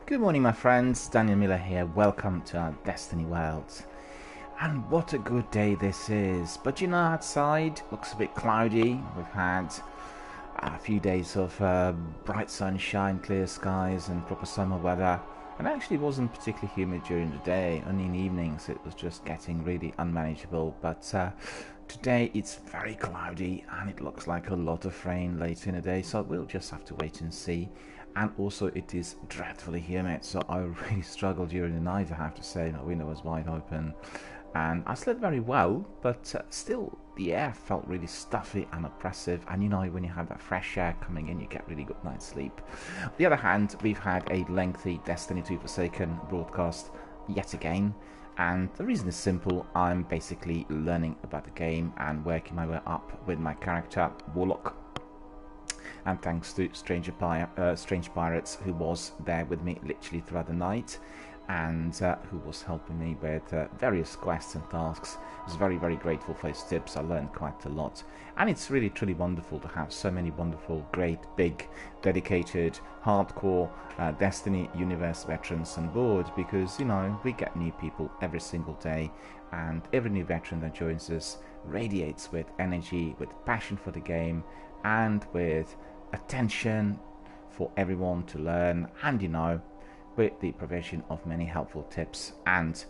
Good morning, my friends. DRBMiller here. Welcome to our Destiny world. And what a good day this is. But you know, outside looks a bit cloudy. We've had a few days of bright sunshine, clear skies, and proper summer weather. And actually, it wasn't particularly humid during the day. Only in evenings it was just getting really unmanageable. But today it's very cloudy, and it looks like a lot of rain later in the day. So we'll just have to wait and see. And also it is dreadfully humid, so I really struggled during the night, I have to say. My window was wide open and I slept very well, but still the air felt really stuffy and oppressive, and you know, when you have that fresh air coming in, you get really good night's sleep. On the other hand, we've had a lengthy Destiny 2 Forsaken broadcast yet again, and the reason is simple. I'm basically learning about the game and working my way up with my character Warlock. And thanks to Strange Pirates, who was there with me literally throughout the night, and who was helping me with various quests and tasks. I was very, very grateful for his tips. I learned quite a lot. And it's really, truly wonderful to have so many wonderful, great, big, dedicated, hardcore Destiny universe veterans on board, because, you know, we get new people every single day, and every new veteran that joins us radiates with energy, with passion for the game, and with attention for everyone to learn, and you know, with the provision of many helpful tips and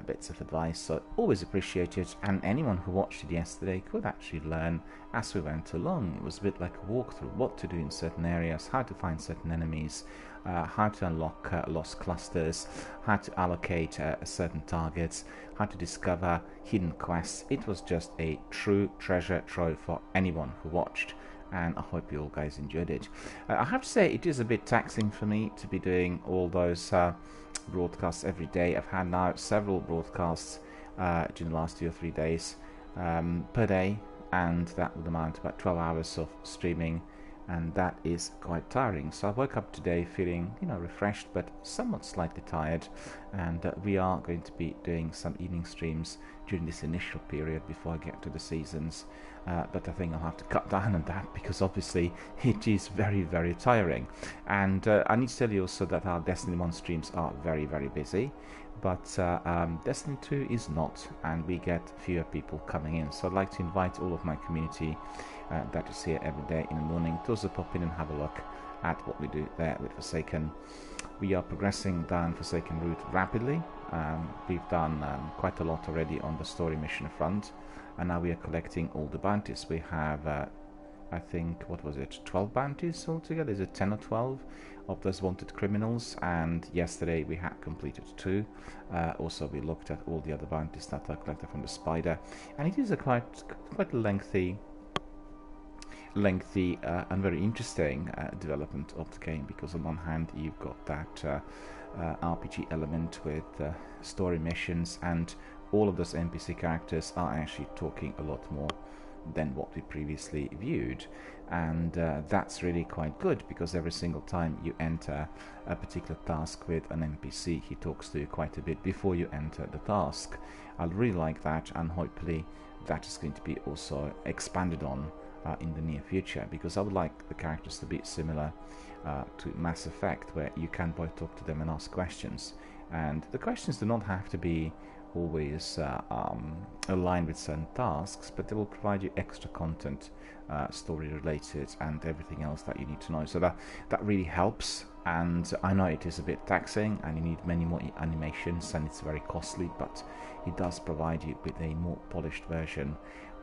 bits of advice. So always appreciated, and anyone who watched it yesterday could actually learn as we went along. It was a bit like a walkthrough, what to do in certain areas, how to find certain enemies, how to unlock lost clusters, how to allocate certain targets, how to discover hidden quests. It was just a true treasure trove for anyone who watched, and I hope you all guys enjoyed it. I have to say, it is a bit taxing for me to be doing all those broadcasts every day. I've had now several broadcasts during the last 2 or 3 days per day, and that would amount to about 12 hours of streaming, and that is quite tiring. So I woke up today feeling, you know, refreshed but somewhat slightly tired, and we are going to be doing some evening streams during this initial period before I get to the seasons. But I think I'll have to cut down on that, because obviously it is very, very tiring. And I need to tell you also that our Destiny 1 streams are very, very busy, but Destiny 2 is not, and we get fewer people coming in. So I'd like to invite all of my community that is here every day in the morning to also pop in and have a look at what we do there with Forsaken. We are progressing down Forsaken route rapidly. We've done quite a lot already on the story mission front, and now we are collecting all the bounties. We have, I think, what was it, 12 bounties altogether? Is it 10 or 12 of those wanted criminals? And yesterday we had completed 2. Also, we looked at all the other bounties that are collected from the spider, and it is a quite lengthy and very interesting development of the game, because on one hand you've got that RPG element with story missions, and all of those NPC characters are actually talking a lot more than what we previously viewed, and that's really quite good, because every single time you enter a particular task with an NPC, he talks to you quite a bit before you enter the task. I really like that, and hopefully that is going to be also expanded on in the near future, because I would like the characters to be similar to Mass Effect, where you can both talk to them and ask questions, and the questions do not have to be always aligned with certain tasks, but they will provide you extra content, story related, and everything else that you need to know. So that really helps, and I know it is a bit taxing and you need many more animations, and it's very costly, but it does provide you with a more polished version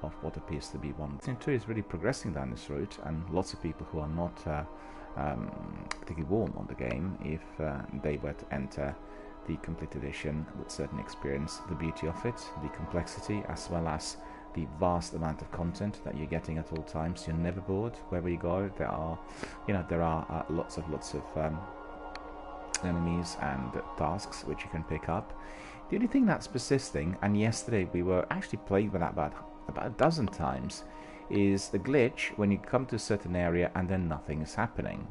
of what appears to be one. Destiny 2 is really progressing down this route, and lots of people who are not particularly warm on the game, if they were to enter the complete edition, would certainly experience the beauty of it, the complexity, as well as the vast amount of content that you're getting at all times. You're never bored wherever you go. There are, you know, lots of enemies and tasks which you can pick up. The only thing that's persisting, and yesterday we were actually playing with that about a dozen times, is the glitch when you come to a certain area and then nothing is happening,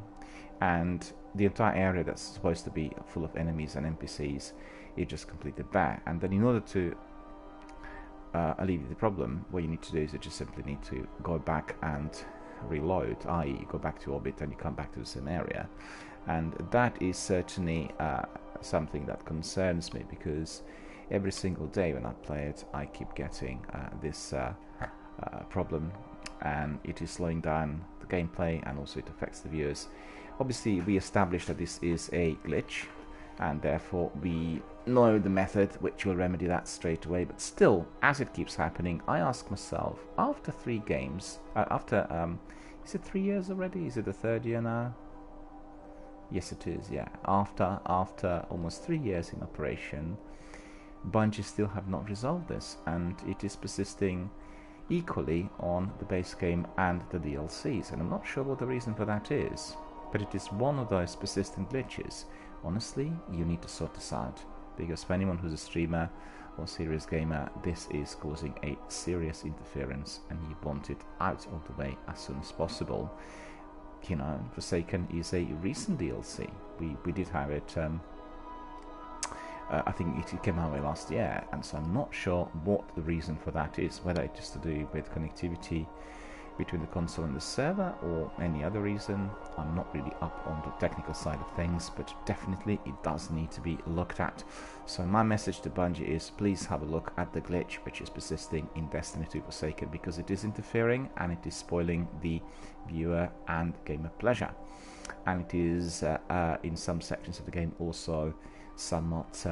and the entire area that's supposed to be full of enemies and NPCs is just completely bare. And then in order to alleviate the problem, what you need to do is you just simply need to go back and reload, i.e. you go back to orbit and you come back to the same area. And that is certainly something that concerns me, because every single day when I play it, I keep getting this problem, and it is slowing down the gameplay, and also it affects the viewers. Obviously, we established that this is a glitch, and therefore we know the method which will remedy that straight away. But still, as it keeps happening, I ask myself, after 3 games, is it 3 years already? Is it the 3rd year now? Yes, it is. Yeah, after almost 3 years in operation, Bungie still have not resolved this, and it is persisting equally on the base game and the DLCs, and I'm not sure what the reason for that is, but it is one of those persistent glitches. Honestly, you need to sort this out, because for anyone who's a streamer or serious gamer, this is causing a serious interference, and you want it out of the way as soon as possible. You know, Forsaken is a recent DLC. We did have it, I think it came our way last year, and so I'm not sure what the reason for that is, whether it's just to do with connectivity between the console and the server or any other reason. I'm not really up on the technical side of things, but definitely it does need to be looked at. So my message to Bungie is, please have a look at the glitch which is persisting in Destiny 2 Forsaken, because it is interfering and it is spoiling the viewer and gamer pleasure, and it is in some sections of the game also somewhat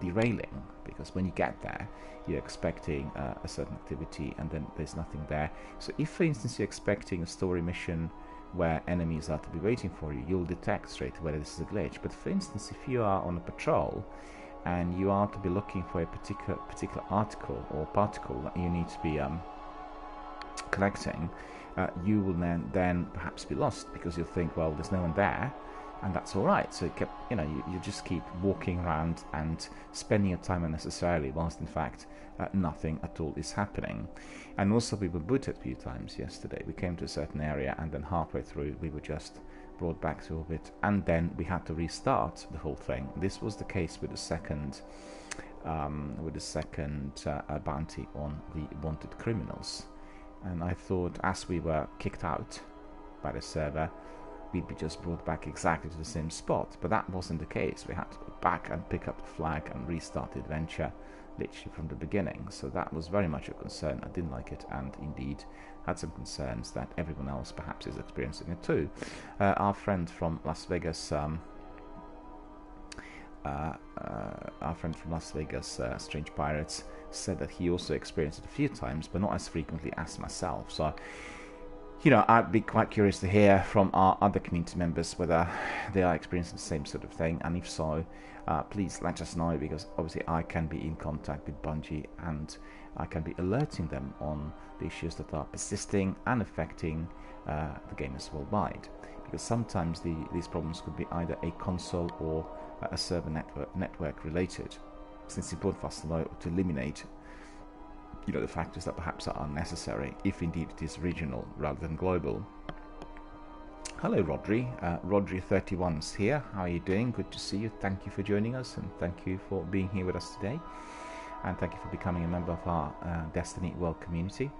derailing, because when you get there you're expecting a certain activity and then there's nothing there. So if, for instance, you're expecting a story mission where enemies are to be waiting for you, you'll detect straight away this is a glitch. But for instance, if you are on a patrol and you are to be looking for a particular article or particle that you need to be collecting, you will then perhaps be lost, because you'll think, well, there's no one there, and that's all right. So you just keep walking around and spending your time unnecessarily, whilst in fact nothing at all is happening. And also, we were booted a few times yesterday. We came to a certain area, and then halfway through we were just brought back to orbit, and then we had to restart the whole thing. This was the case with the second bounty on the wanted criminals, and I thought, as we were kicked out by the server, we'd be just brought back exactly to the same spot, but that wasn't the case. We had to go back and pick up the flag and restart the adventure literally from the beginning. So that was very much a concern. I didn't like it, and indeed had some concerns that everyone else perhaps is experiencing it too. Our friend from Las Vegas, Strange Pirates, said that he also experienced it a few times, but not as frequently as myself. So, you know, I'd be quite curious to hear from our other community members whether they are experiencing the same sort of thing, and if so, please let us know, because obviously I can be in contact with Bungie and I can be alerting them on the issues that are persisting and affecting the gamers worldwide, because sometimes these problems could be either a console or a server network related. So it's important for us to know, to eliminate the factors that perhaps are unnecessary, if indeed it is regional rather than global. Hello, Rodri. Rodri31's here. How are you doing? Good to see you. Thank you for joining us, and thank you for being here with us today, and thank you for becoming a member of our Destiny World community.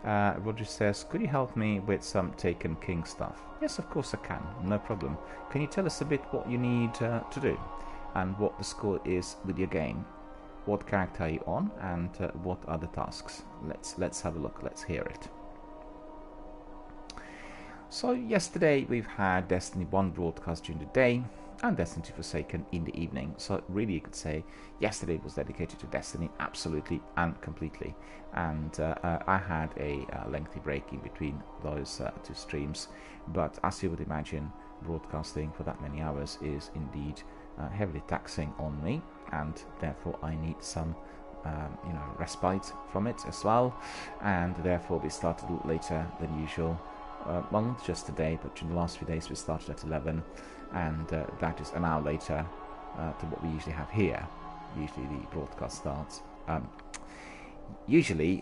Rodri says, could you help me with some Taken King stuff? Yes, of course I can, no problem. Can you tell us a bit what you need to do, and what the score is with your game? What character are you on, and what are the tasks? Let's have a look. Let's hear it. So yesterday we've had Destiny 1 broadcast during the day and Destiny 2 Forsaken in the evening. So really you could say yesterday was dedicated to Destiny absolutely and completely. And I had a lengthy break in between those two streams. But as you would imagine, broadcasting for that many hours is indeed heavily taxing on me, and therefore I need some respite from it as well, and therefore we started a little later than usual. Well, not just today, but during the last few days we started at 11, and that is an hour later to what we usually have here. Usually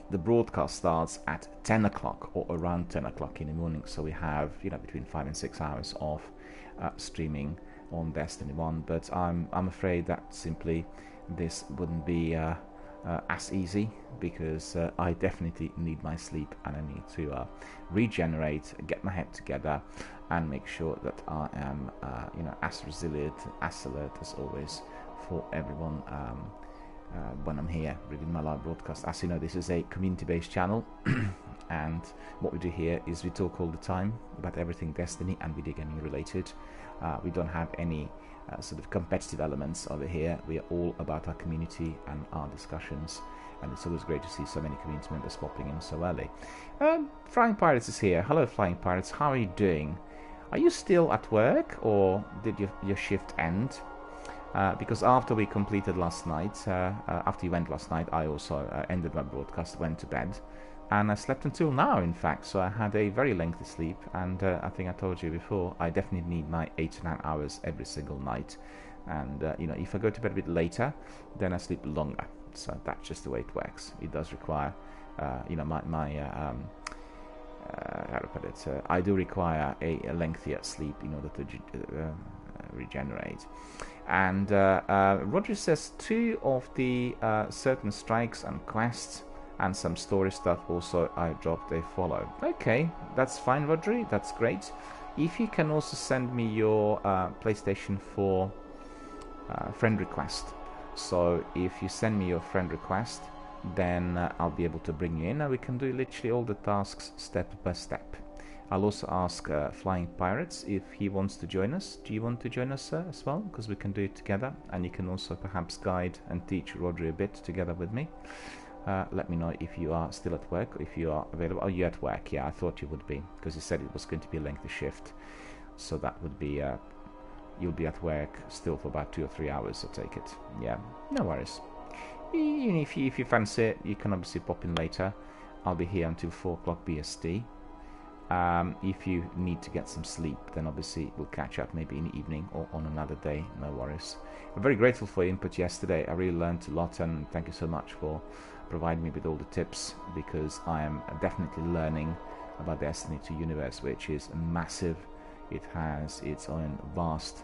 the broadcast starts at 10 o'clock or around 10 o'clock in the morning, so we have between 5 and 6 hours of streaming on Destiny 1, but I'm afraid that simply this wouldn't be as easy, because I definitely need my sleep, and I need to regenerate, get my head together, and make sure that I am as resilient, as alert as always for everyone when I'm here reading my live broadcast. As you know, this is a community-based channel and what we do here is we talk all the time about everything Destiny and video gaming related. We don't have any sort of competitive elements over here. We are all about our community and our discussions, and it's always great to see so many community members popping in so early. Flying Pirates is here. Hello, Flying Pirates. How are you doing? Are you still at work, or did your shift end? Because after we completed last night, after you went last night, I also ended my broadcast, went to bed, and I slept until now, in fact. So I had a very lengthy sleep, and I think I told you before, I definitely need my 8 to 9 hours every single night. And if I go to bed a bit later, then I sleep longer. So that's just the way it works. It does require, how to put it? I do require a lengthier sleep in order to regenerate. And Roger says 2 of the certain strikes and quests and some story stuff also I dropped a follow. Okay, that's fine, Rodri, that's great. If you can also send me your PlayStation 4 friend request. So if you send me your friend request, then I'll be able to bring you in, and we can do literally all the tasks step by step. I'll also ask Flying Pirates if he wants to join us. Do you want to join us, sir, as well? Because we can do it together, and you can also perhaps guide and teach Rodri a bit together with me. Let me know if you are still at work, if you are available. Oh, you're at work. Yeah, I thought you would be, because you said it was going to be a lengthy shift. So that would be, you'll be at work still for about 2 or 3 hours, I take it. Yeah, no worries. If you fancy it, you can obviously pop in later. I'll be here until 4 o'clock BST. If you need to get some sleep, then obviously we'll catch up maybe in the evening or on another day, no worries. I'm very grateful for your input yesterday. I really learned a lot, and thank you so much for providing me with all the tips, because I am definitely learning about the Destiny 2 universe, which is massive. It has its own vast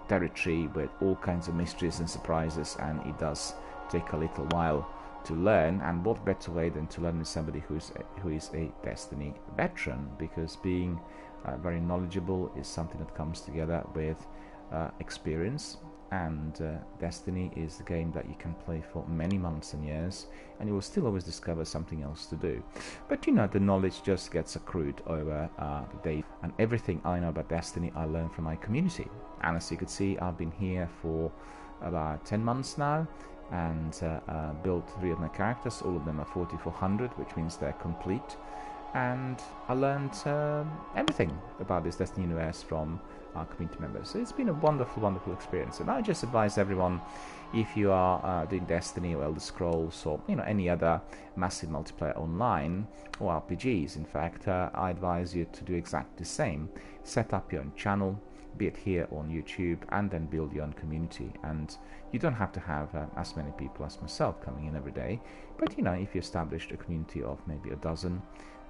territory with all kinds of mysteries and surprises, and it does take a little while to learn, and what better way than to learn with somebody who is a Destiny veteran, because being very knowledgeable is something that comes together with experience, and Destiny is the game that you can play for many months and years, and you will still always discover something else to do. But the knowledge just gets accrued over the day, and everything I know about Destiny I learn from my community. And as you can see, I've been here for about 10 months now, and built 3 of my characters. All of them are 4400, which means they're complete, and I learned everything about this Destiny universe from our community members. So it's been a wonderful experience, and I just advise everyone, if you are doing Destiny or Elder Scrolls or any other massive multiplayer online or RPGs, in fact, I advise you to do exactly the same. Set up your own channel, be it here on YouTube, and then build your own community. And you don't have to have as many people as myself coming in every day, but if you established a community of maybe a dozen,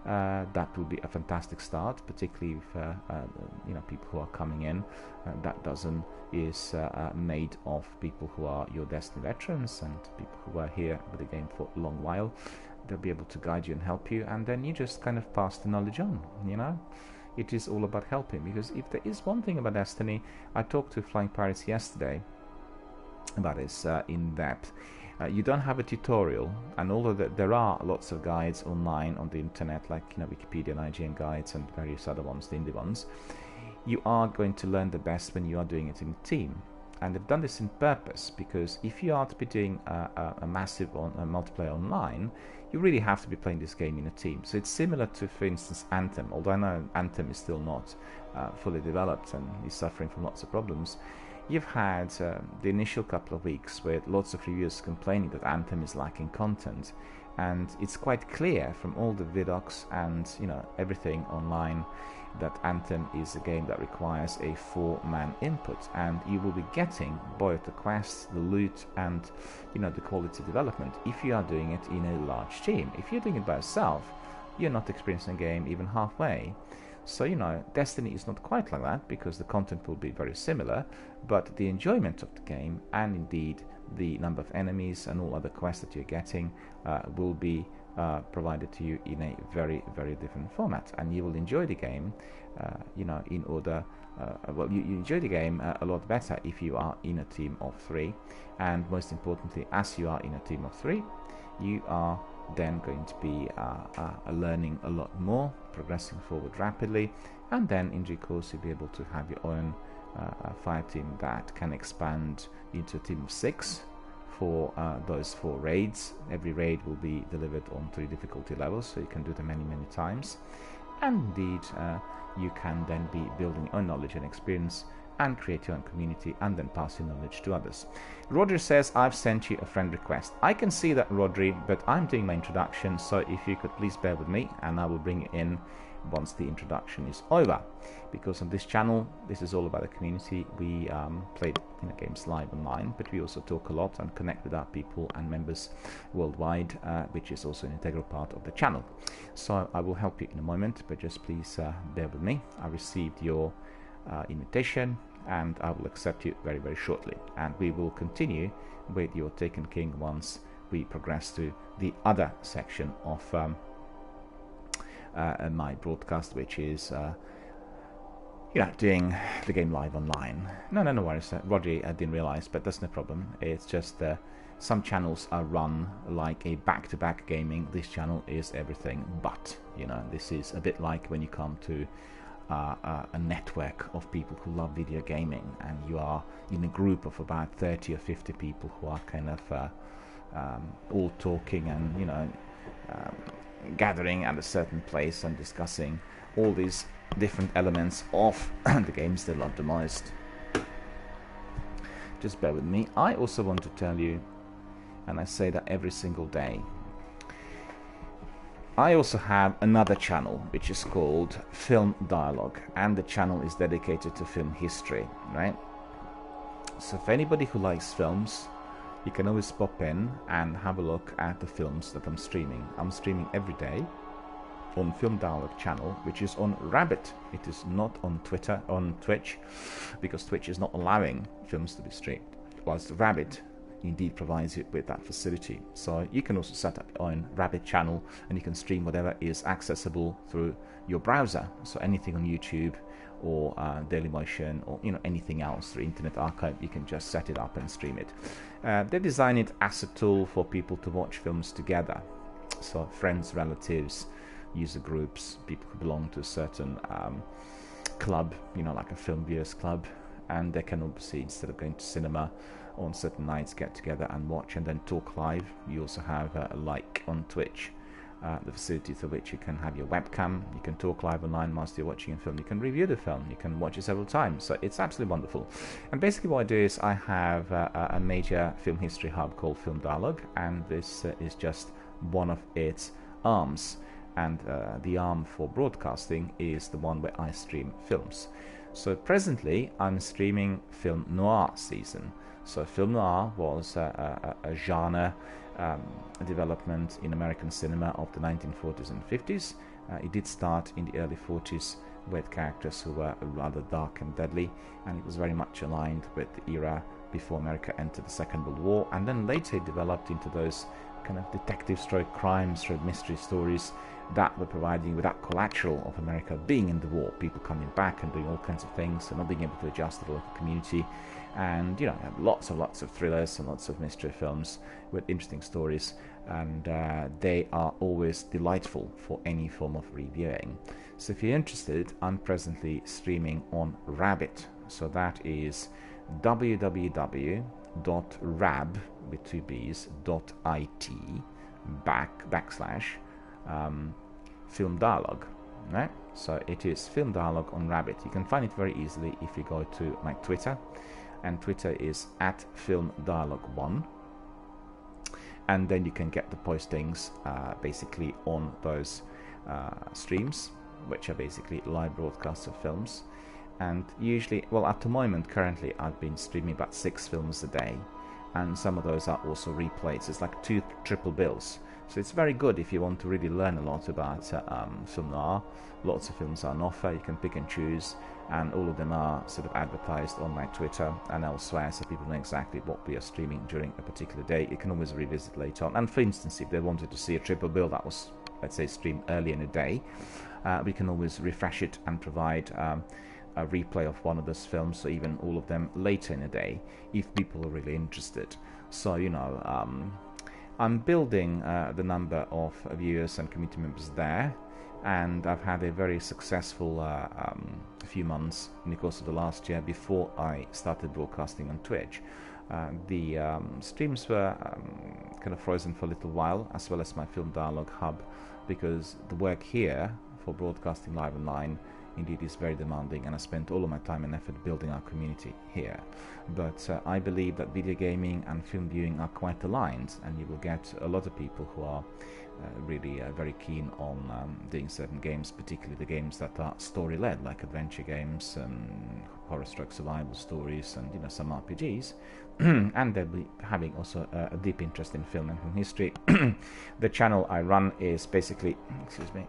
that would be a fantastic start, particularly if people who are coming in, that dozen is made of people who are your Destiny veterans and people who are here with the game for a long while. They'll be able to guide you and help you, and then you just kind of pass the knowledge on. It is all about helping, because if there is one thing about Destiny, I talked to Flying Pirates yesterday about this in depth. You don't have a tutorial, and although there are lots of guides online on the internet, like Wikipedia and IGN guides and various other ones, the indie ones, you are going to learn the best when you are doing it in a team. And they've done this in purpose, because if you are to be doing a massive multiplayer online, you really have to be playing this game in a team. So it's similar to, for instance, Anthem. Although I know Anthem is still not fully developed and is suffering from lots of problems, you've had the initial couple of weeks with lots of reviewers complaining that Anthem is lacking content, and it's quite clear from all the vidocs and everything online that Anthem is a game that requires a 4-man input, and you will be getting both the quests, the loot, and the quality development if you are doing it in a large team. If you're doing it by yourself, you're not experiencing the game even halfway. So Destiny is not quite like that, because the content will be very similar, but the enjoyment of the game, and indeed the number of enemies and all other quests that you're getting will be provided to you in a very, very different format, and you will enjoy the game in order you enjoy the game a lot better if you are in a team of 3, and most importantly, as you are in a team of 3, you are then going to be learning a lot more, progressing forward rapidly, and then in due course you'll be able to have your own fire team that can expand into a team of 6 for those 4 raids. Every raid will be delivered on 3 difficulty levels, so you can do them many times, and indeed you can then be building your own knowledge and experience and create your own community and then pass your knowledge to others. Rodri says, I've sent you a friend request. I can see that, Rodri, but I'm doing my introduction, so if you could please bear with me, and I will bring you in once the introduction is over, because on this channel this is all about the community. We play games live online, but we also talk a lot and connect with our people and members worldwide, which is also an integral part of the channel. So I will help you in a moment, but just please bear with me. I received your invitation and I will accept you very, very shortly, and we will continue with your Taken King once we progress to the other section of my broadcast, which is doing the game live online. No worries, Rodri, I didn't realize, but that's no problem. It's just some channels are run like a back-to-back gaming. This channel is everything but, this is a bit like when you come to a network of people who love video gaming, and you are in a group of about 30 or 50 people who are kind of all talking and gathering at a certain place and discussing all these different elements of the games they love the most. Just bear with me. I also want to tell you, and I say that every single day, I also have another channel which is called Film Dialogue, and the channel is dedicated to film history, right? So for anybody who likes films, you can always pop in and have a look at the films that I'm streaming. I'm streaming every day on Film Dialogue channel, which is on Rabbit. It is not on Twitch, because Twitch is not allowing films to be streamed, whilst Rabbit indeed provides you with that facility. So you can also set up your own Rabbit channel, and you can stream whatever is accessible through your browser. So anything on YouTube or Dailymotion or anything else through Internet Archive, you can just set it up and stream it. They design it as a tool for people to watch films together. So friends, relatives, user groups, people who belong to a certain club, like a film viewers club, and they can obviously, instead of going to cinema on certain nights, get together and watch and then talk live. You also have like on Twitch, the facility through which you can have your webcam, you can talk live online whilst you're watching a film, you can review the film, you can watch it several times, so it's absolutely wonderful. And basically what I do is I have a major film history hub called Film Dialogue, and this is just one of its arms, and the arm for broadcasting is the one where I stream films. So presently I'm streaming Film Noir season. So film noir was a genre development in American cinema of the 1940s and 50s. It did start in the early 40s with characters who were rather dark and deadly, and it was very much aligned with the era before America entered the Second World War, and then later it developed into those kind of detective stroke crime stroke mystery stories that were providing with that collateral of America being in the war, people coming back and doing all kinds of things and not being able to adjust to the local community. And have lots of thrillers and lots of mystery films with interesting stories, and they are always delightful for any form of reviewing. So if you're interested, I'm presently streaming on Rabbit, so that is www.rab with 2 B's .it / Film Dialogue, right? So it is Film Dialogue on Rabbit. You can find it very easily if you go to my Twitter, and Twitter is @FilmDialogue1, and then you can get the postings basically on those streams, which are basically live broadcasts of films. And usually, well, at the moment currently I've been streaming about 6 films a day, and some of those are also replays. It's like 2 triple bills. So it's very good if you want to really learn a lot about film noir. Lots of films are on offer, you can pick and choose, and all of them are sort of advertised on my Twitter and elsewhere, so people know exactly what we are streaming during a particular day. You can always revisit later on. And for instance, if they wanted to see a triple bill that was, let's say, streamed early in the day, we can always refresh it and provide a replay of one of those films, or even all of them later in the day, if people are really interested. So, you know, I'm building the number of viewers and community members there, and I've had a very successful few months in the course of the last year before I started broadcasting on Twitch. The streams were kind of frozen for a little while, as well as my Film Dialogue hub, because the work here for broadcasting live online indeed is very demanding, and I spent all of my time and effort building our community here. But I believe that video gaming and film viewing are quite aligned, and you will get a lot of people who are really very keen on doing certain games, particularly the games that are story-led, like adventure games, horror-stroke survival stories, and, you know, some RPGs. And they'll be having also a deep interest in film and film history. The channel I run is basically, excuse me,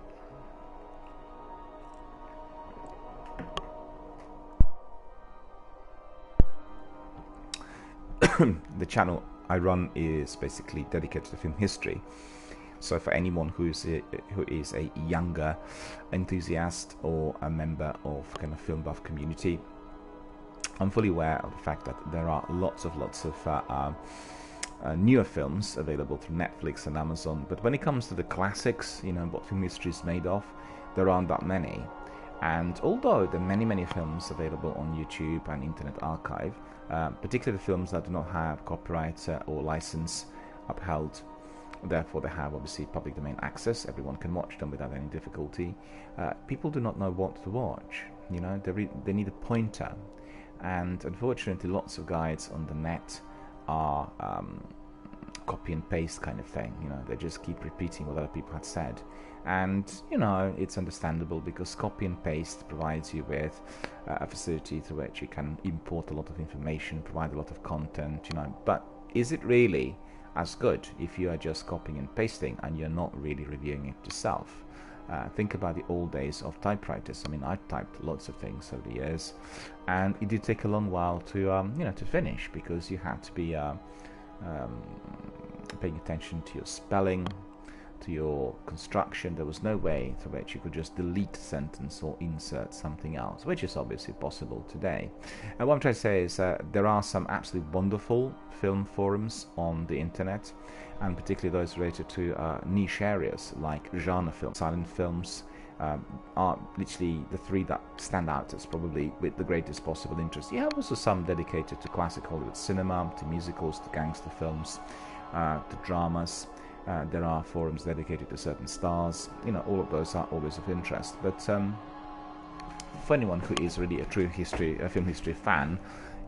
the channel I run is basically dedicated to film history. So for anyone who is a younger enthusiast or a member of kind of film buff community, I'm fully aware of the fact that there are lots of newer films available through Netflix and Amazon. But when it comes to the classics, you know, what film history is made of, there aren't that many. And although there are many films available on YouTube and Internet Archive, particularly the films that do not have copyright or license upheld, therefore they have obviously public domain access, everyone can watch them without any difficulty, people do not know what to watch. You know, they need a pointer, and unfortunately lots of guides on the net are copy and paste kind of thing. You know, they just keep repeating what other people had said. And, you know, it's understandable, because copy and paste provides you with a facility through which you can import a lot of information, provide a lot of content, you know. But is it really as good if you are just copying and pasting and you're not really reviewing it yourself? Think about the old days of typewriters. I mean, I've typed lots of things over the years, and it did take a long while to, you know, to finish, because you had to be paying attention to your spelling, to your construction. There was no way through which you could just delete a sentence or insert something else, which is obviously possible today. And what I'm trying to say is there are some absolutely wonderful film forums on the internet, and particularly those related to niche areas like genre films. Silent films are literally the three that stand out as probably with the greatest possible interest. You have also some dedicated to classic Hollywood cinema, to musicals, to gangster films, to dramas. There are forums dedicated to certain stars. You know, all of those are always of interest. But for anyone who is really a true film history fan,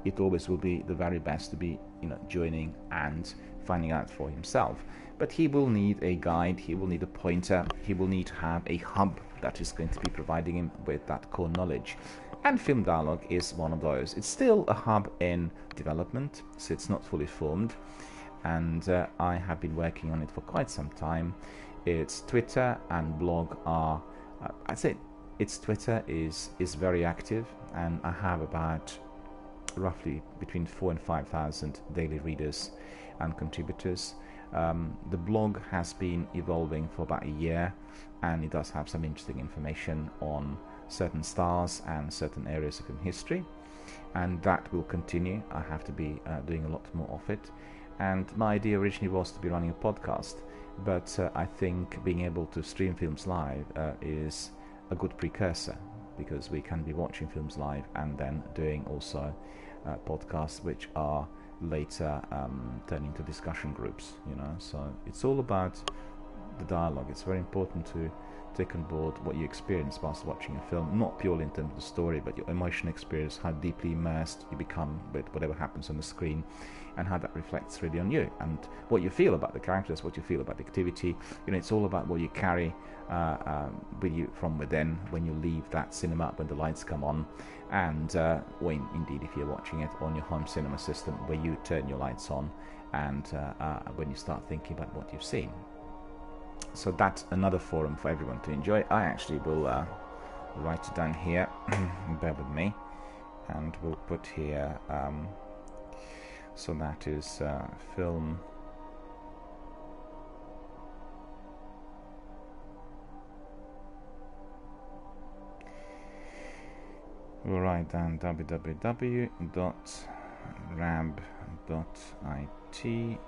it always will be the very best to be, you know, joining and finding out for himself. But he will need a guide, he will need a pointer, he will need to have a hub that is going to be providing him with that core knowledge. And Film Dialogue is one of those. It's still a hub in development, so it's not fully formed. And I have been working on it for quite some time. Its Twitter and blog are, I'd say its Twitter is very active, and I have about roughly between 4,000 and 5,000 daily readers and contributors. The blog has been evolving for about a year, and it does have some interesting information on certain stars and certain areas of film history, and that will continue. I have to be doing a lot more of it. And my idea originally was to be running a podcast, but I think being able to stream films live is a good precursor, because we can be watching films live and then doing also podcasts which are later turned into discussion groups, you know. So it's all about the dialogue. It's very important to take on board what you experience whilst watching a film, not purely in terms of the story, but your emotional experience, how deeply immersed you become with whatever happens on the screen, and how that reflects really on you, and what you feel about the characters, what you feel about the activity. You know, it's all about what you carry with you from within when you leave that cinema, when the lights come on, and when indeed if you're watching it on your home cinema system, where you turn your lights on, and when you start thinking about what you've seen. So that's another forum for everyone to enjoy. I actually will write it down here. Bear with me, and we'll put here. So that is film. We'll write down www.rab.it,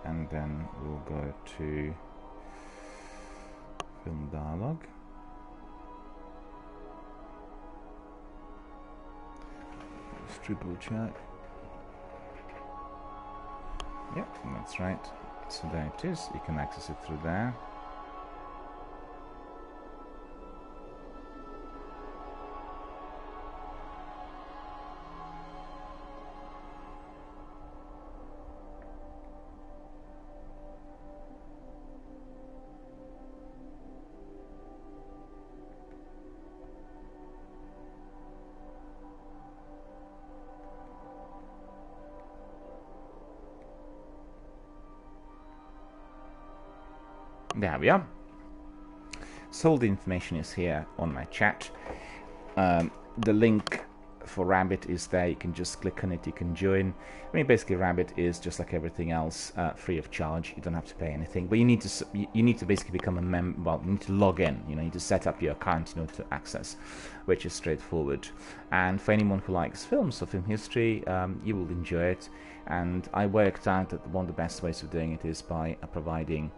and then we'll go to film dialogue. Let's triple check. Yep, that's right. So there it is. You can access it through there. There we are. So all the information is here on my chat. The link for Rabbit is there. You can just click on it. You can join. I mean, basically, Rabbit is just like everything else, free of charge. You don't have to pay anything, but you need to basically become a member. Well, you need to log in. You need to set up your account in order to access, which is straightforward. And for anyone who likes films or film history, you will enjoy it. And I worked out that one of the best ways of doing it is by providing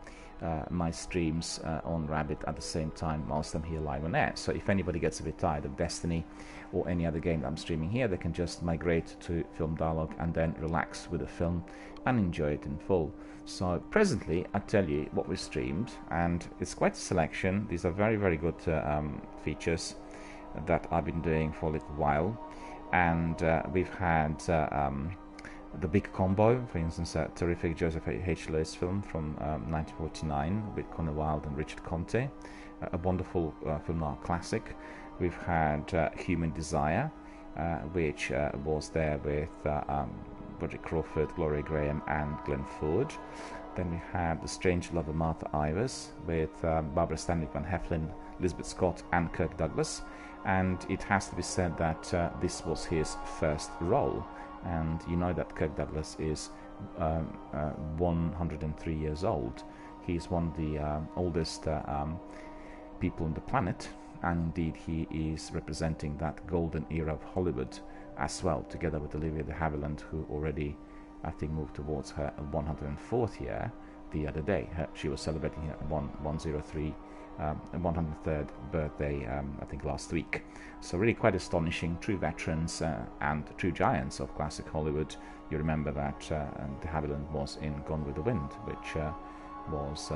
my streams on Rabbit at the same time whilst I'm here live on air. So if anybody gets a bit tired of Destiny or any other game that I'm streaming here, they can just migrate to Film Dialogue and then relax with the film and enjoy it in full. So presently, I tell you what we streamed, and it's quite a selection. These are very, very good features that I've been doing for a little while, and we've had The Big Combo, for instance, a terrific Joseph H. Lewis film from 1949 with Conor Wilde and Richard Conte, a wonderful film noir classic. We've had Human Desire, which was there with Broderick Crawford, Gloria Graham and Glenn Ford. Then we had The Strange Love of Martha Ivers with Barbara Stanwyck Van Heflin, Elizabeth Scott and Kirk Douglas. And it has to be said that this was his first role. And you know that Kirk Douglas is 103 years old. He's one of the oldest people on the planet, and indeed he is representing that golden era of Hollywood as well, together with Olivia de Havilland, who already, I think, moved towards her 104th year the other day. She was celebrating her 103rd birthday, I think, last week. So really quite astonishing, true veterans and true giants of classic Hollywood. You remember that de Havilland was in Gone with the Wind, which was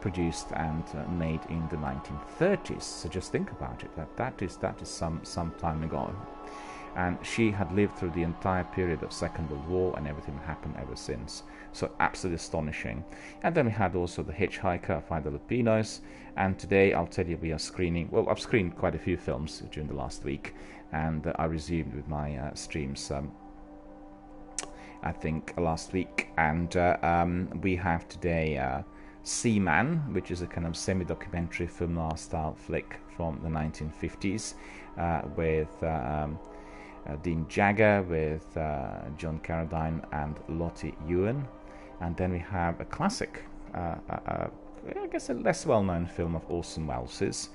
produced and made in the 1930s. So just think about it. That is some time ago. And she had lived through the entire period of Second World War and everything that happened ever since. So absolutely astonishing. And then we had also The Hitchhiker, Five the Lupinos. And today I'll tell you we are screening, well, I've screened quite a few films during the last week, and I resumed with my streams I think last week. And we have today Seaman, which is a kind of semi-documentary film noir style flick from the 1950s with Dean Jagger, with John Carradine and Lottie Ewan. And then we have a classic, I guess a less well-known film of Orson Welles',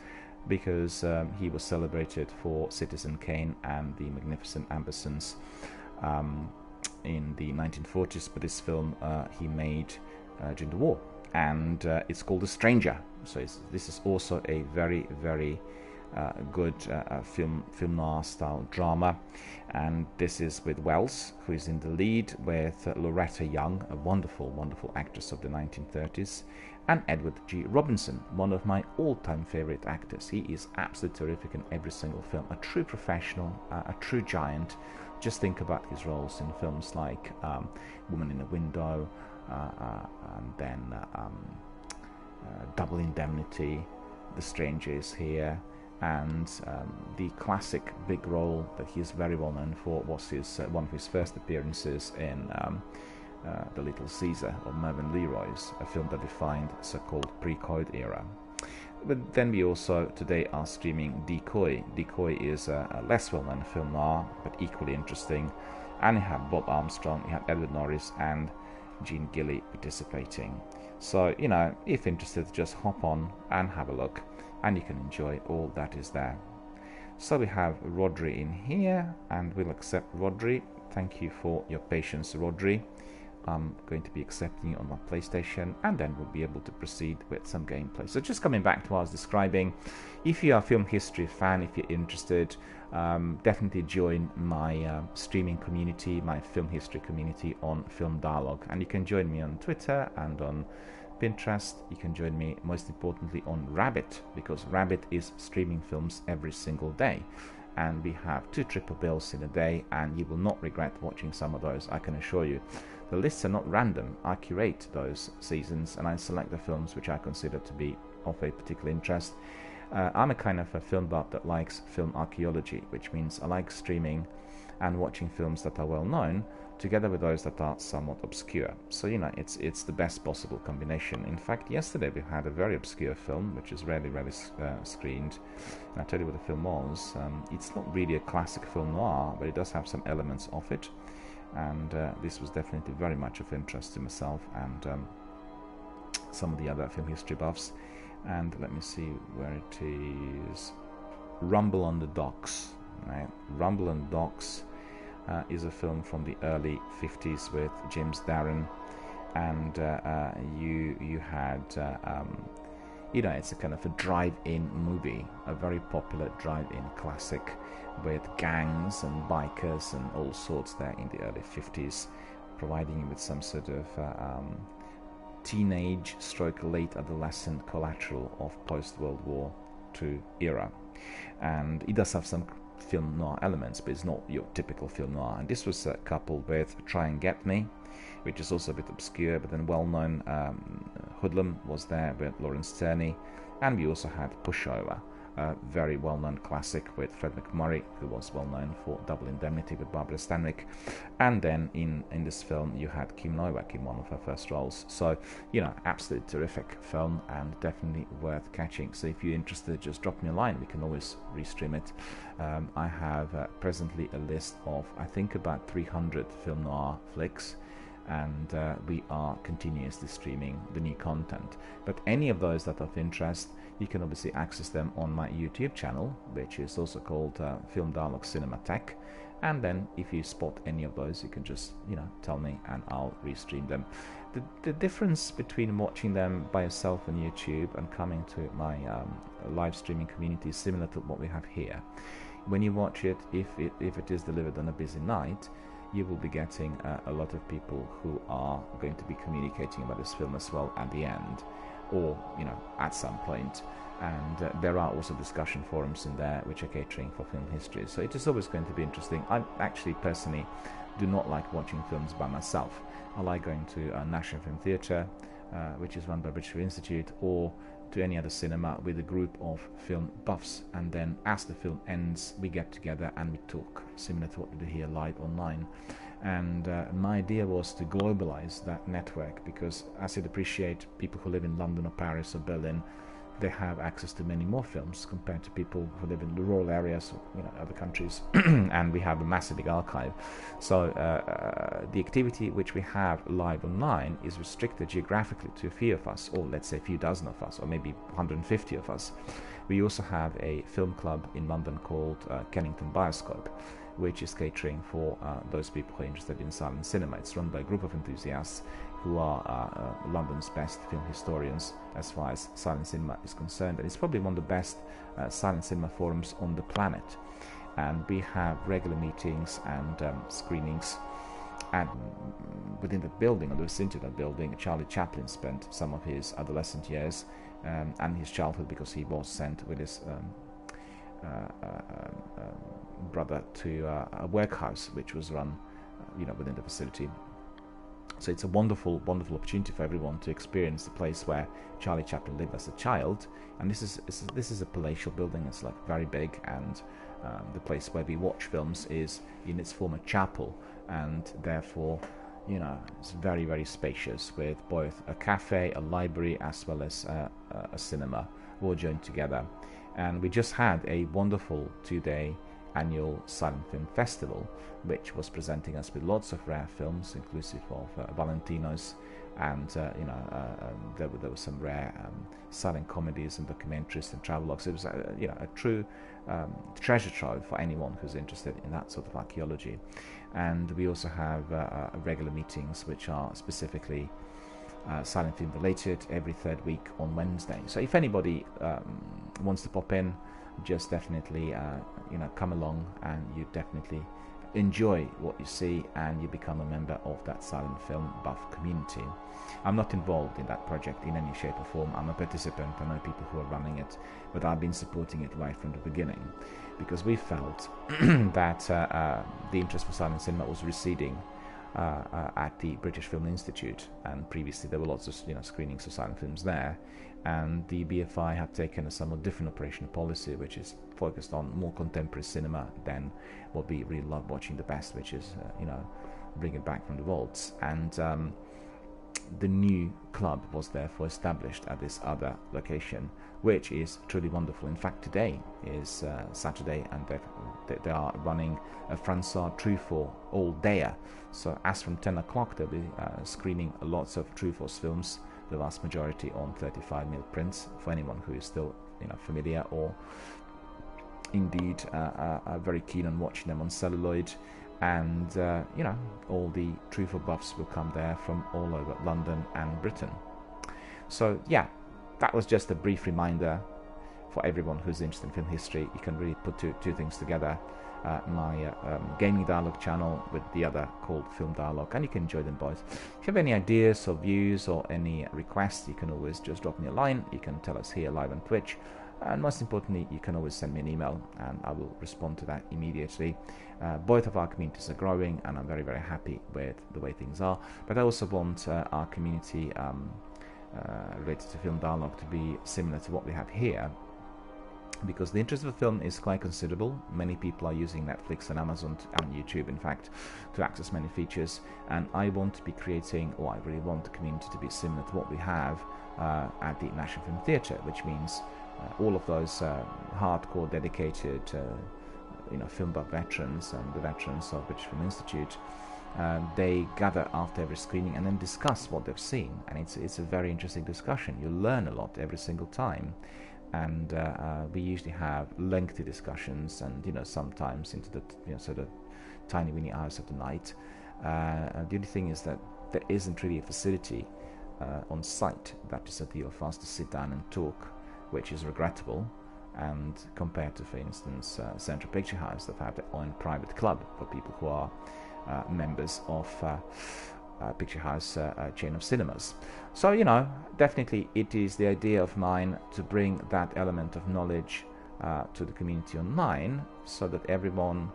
because he was celebrated for Citizen Kane and The Magnificent Ambersons in the 1940s, but this film he made during the war, and it's called The Stranger. So this is also a very, very good film noir style drama, and this is with Wells, who is in the lead, with Loretta Young, a wonderful actress of the 1930s, and Edward G. Robinson, one of my all-time favorite actors. He is absolutely terrific in every single film, a true professional, a true giant. Just think about his roles in films like Woman in a Window, and then Double Indemnity, The Stranger is Here, and the classic big role that he is very well known for was his one of his first appearances in The Little Caesar of Mervyn Leroy's, a film that defined so-called pre-Code era. But then we also today are streaming Decoy. Decoy is a less well-known film noir, but equally interesting. And you have Bob Armstrong, you have Edward Norris and Gene Gilly participating. So, you know, if interested, just hop on and have a look, and you can enjoy all that is there. So we have Rodri in here, and we'll accept Rodri. Thank you for your patience, Rodri. I'm going to be accepting you on my PlayStation, and then we'll be able to proceed with some gameplay. So just coming back to what I was describing, if you are a film history fan, if you're interested, definitely join my streaming community, my film history community on Film Dialogue. And you can join me on Twitter and on Pinterest. You can join me most importantly on Rabbit, because Rabbit is streaming films every single day. And we have 2 triple bills in a day, and you will not regret watching some of those, I can assure you. The lists are not random. I curate those seasons and I select the films which I consider to be of a particular interest. I'm a kind of a film buff that likes film archaeology, which means I like streaming and watching films that are well known together with those that are somewhat obscure. So, you know, it's the best possible combination. In fact, yesterday we had a very obscure film which is rarely screened, and I'll tell you what the film was. It's not really a classic film noir, but it does have some elements of it, and this was definitely very much of interest to myself and some of the other film history buffs. And let me see where it is. Rumble on the Docks. Right? Rumble on the Docks is a film from the early 50s with James Darren, and you had you know, it's a kind of a drive-in movie, a very popular drive-in classic with gangs and bikers and all sorts there in the early 50s, providing you with some sort of teenage stroke late adolescent collateral of post-World War II era. And it does have some film noir elements, but it's not your typical film noir. And this was coupled with Try and Get Me, which is also a bit obscure, but then well-known. Hoodlum was there with Lawrence Turney, and we also had Pushover, a very well-known classic with Fred MacMurray, who was well-known for Double Indemnity with Barbara Stanwyck. And then in this film you had Kim Nowak in one of her first roles. So, you know, absolutely terrific film and definitely worth catching. So if you're interested, just drop me a line. We can always restream it. I have presently a list of, I think, about 300 film noir flicks, and we are continuously streaming the new content. But any of those that are of interest, you can obviously access them on my YouTube channel, which is also called Film Dialogue Cinema Tech. And then if you spot any of those, you can just, you know, tell me and I'll restream them. The difference between watching them by yourself on YouTube and coming to my live streaming community is similar to what we have here. When you watch it, if it is delivered on a busy night, you will be getting a lot of people who are going to be communicating about this film as well at the end, or, you know, at some point. And there are also discussion forums in there which are catering for film history, so it is always going to be interesting. I actually personally do not like watching films by myself. I like going to National Film Theatre, which is run by British Film Institute, or to any other cinema with a group of film buffs, and then as the film ends we get together and we talk, similar to what we do here live online. And my idea was to globalize that network, because as you'd appreciate, people who live in London or Paris or Berlin, they have access to many more films compared to people who live in the rural areas or, you know, other countries. And we have a massive big archive. So the activity which we have live online is restricted geographically to a few of us, or let's say a few dozen of us, or maybe 150 of us. We also have a film club in London called Kennington Bioscope, which is catering for those people who are interested in silent cinema. It's run by a group of enthusiasts who are London's best film historians as far as silent cinema is concerned, and it's probably one of the best silent cinema forums on the planet. And we have regular meetings and screenings, and within the building, or the vicinity of that building, Charlie Chaplin spent some of his adolescent years and his childhood, because he was sent with his brother to a workhouse which was run, you know, within the facility. So it's a wonderful, wonderful opportunity for everyone to experience the place where Charlie Chaplin lived as a child. And this is a palatial building. It's like very big, and the place where we watch films is in its former chapel, and therefore you know, it's very, very spacious with both a cafe, a library, as well as a cinema, all joined together. And we just had a wonderful 2-day annual silent film festival, which was presenting us with lots of rare films, inclusive of Valentino's, and there were some rare silent comedies and documentaries and travelogues. It was a true treasure trove for anyone who's interested in that sort of archaeology. And we also have regular meetings which are specifically silent film related every third week on Wednesday. So if anybody wants to pop in, just definitely come along, and you definitely enjoy what you see, and you become a member of that silent film buff community. I'm not involved in that project in any shape or form. I'm a participant. I know people who are running it, but I've been supporting it right from the beginning, because we felt that the interest for silent cinema was receding at the British Film Institute, and previously there were lots of screenings of silent films there, and the BFI had taken a somewhat different operational policy, which is focused on more contemporary cinema than what we really love watching the best, which is bring it back from the vaults. And the new club was therefore established at this other location, which is truly wonderful. In fact, today is Saturday, and they are running a François Truffaut all-dayer. So as from 10 o'clock, they'll be screening lots of Truffaut's films, the vast majority on 35mm prints, for anyone who is still familiar, or indeed are very keen on watching them on celluloid. And all the Truffaut buffs will come there from all over London and Britain. So yeah, that was just a brief reminder for everyone who's interested in film history. You can really put two things together. My gaming dialogue channel with the other called Film Dialogue, and you can enjoy them both. If you have any ideas or views or any requests, you can always just drop me a line. You can tell us here live on Twitch, and most importantly, you can always send me an email, and I will respond to that immediately. Both of our communities are growing, and I'm very, very happy with the way things are. But I also want our community related to Film Dialogue to be similar to what we have here, because the interest of the film is quite considerable. Many people are using Netflix and Amazon and YouTube, in fact, to access many features, and I want to be creating, or I really want the community to be similar to what we have at the National Film Theatre, which means all of those hardcore, dedicated film buff veterans and the veterans of British Film Institute, they gather after every screening and then discuss what they've seen, and it's a very interesting discussion. You learn a lot every single time. And we usually have lengthy discussions, and sometimes into the sort of tiny weeny hours of the night. The only thing is that there isn't really a facility on site that is ideal for us to sit down and talk, which is regrettable. And compared to, for instance, Central Picture House, that have their own private club for people who are members of Picture House chain of cinemas. So definitely it is the idea of mine to bring that element of knowledge to the community online, so that everyone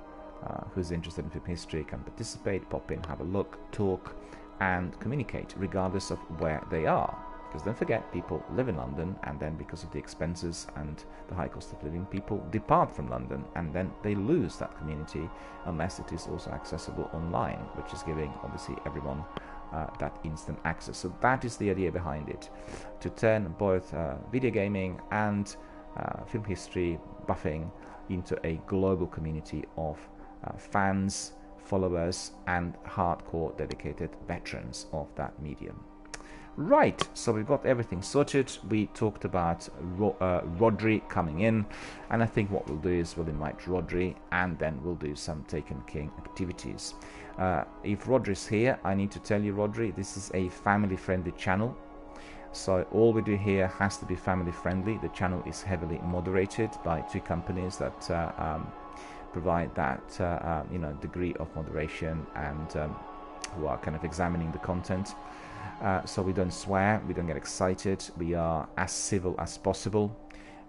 who's interested in film history can participate, pop in, have a look, talk, and communicate regardless of where they are. Because don't forget, people live in London, and then because of the expenses and the high cost of living, people depart from London, and then they lose that community unless it is also accessible online, which is giving obviously everyone that instant access. So that is the idea behind it, to turn both video gaming and film history buffing into a global community of fans, followers, and hardcore dedicated veterans of that medium. Right, so we've got everything sorted. We talked about Rodri coming in, and I think what we'll do is we'll invite Rodri, and then we'll do some Taken King activities. If Rodri's here, I need to tell you, Rodri, this is a family-friendly channel, so all we do here has to be family-friendly. The channel is heavily moderated by two companies that provide that degree of moderation, and who are kind of examining the content. So we don't swear, we don't get excited, we are as civil as possible,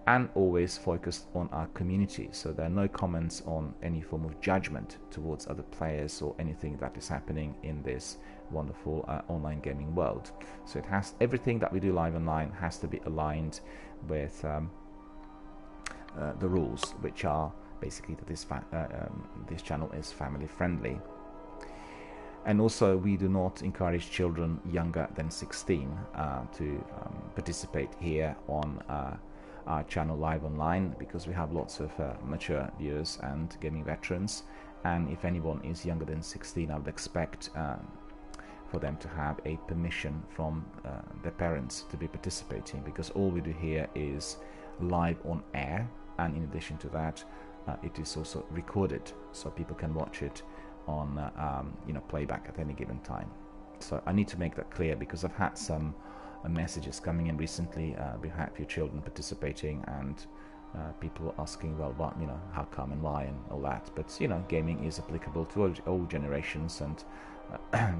and always focused on our community. So there are no comments on any form of judgment towards other players or anything that is happening in this wonderful online gaming world. So it has, everything that we do live online has to be aligned with the rules, which are basically that this channel is family friendly. And also, we do not encourage children younger than 16 to participate here on our channel live online, because we have lots of mature viewers and gaming veterans. And if anyone is younger than 16, I would expect for them to have a permission from their parents to be participating, because all we do here is live on air, and in addition to that, it is also recorded, so people can watch it on playback at any given time. So I need to make that clear, because I've had some messages coming in recently. We've had a few children participating, and people asking, well, what, how come and why and all that. But gaming is applicable to all generations, and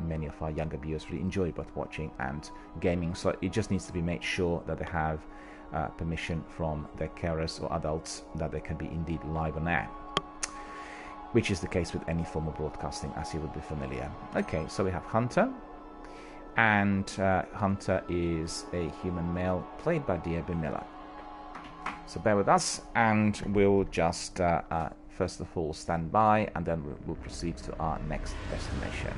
many of our younger viewers really enjoy both watching and gaming. So it just needs to be made sure that they have permission from their carers or adults that they can be indeed live on air, which is the case with any form of broadcasting, as you would be familiar. Okay, so we have Hunter, and Hunter is a human male played by DRBMiller. So bear with us, and we'll just first of all stand by, and then we'll proceed to our next destination.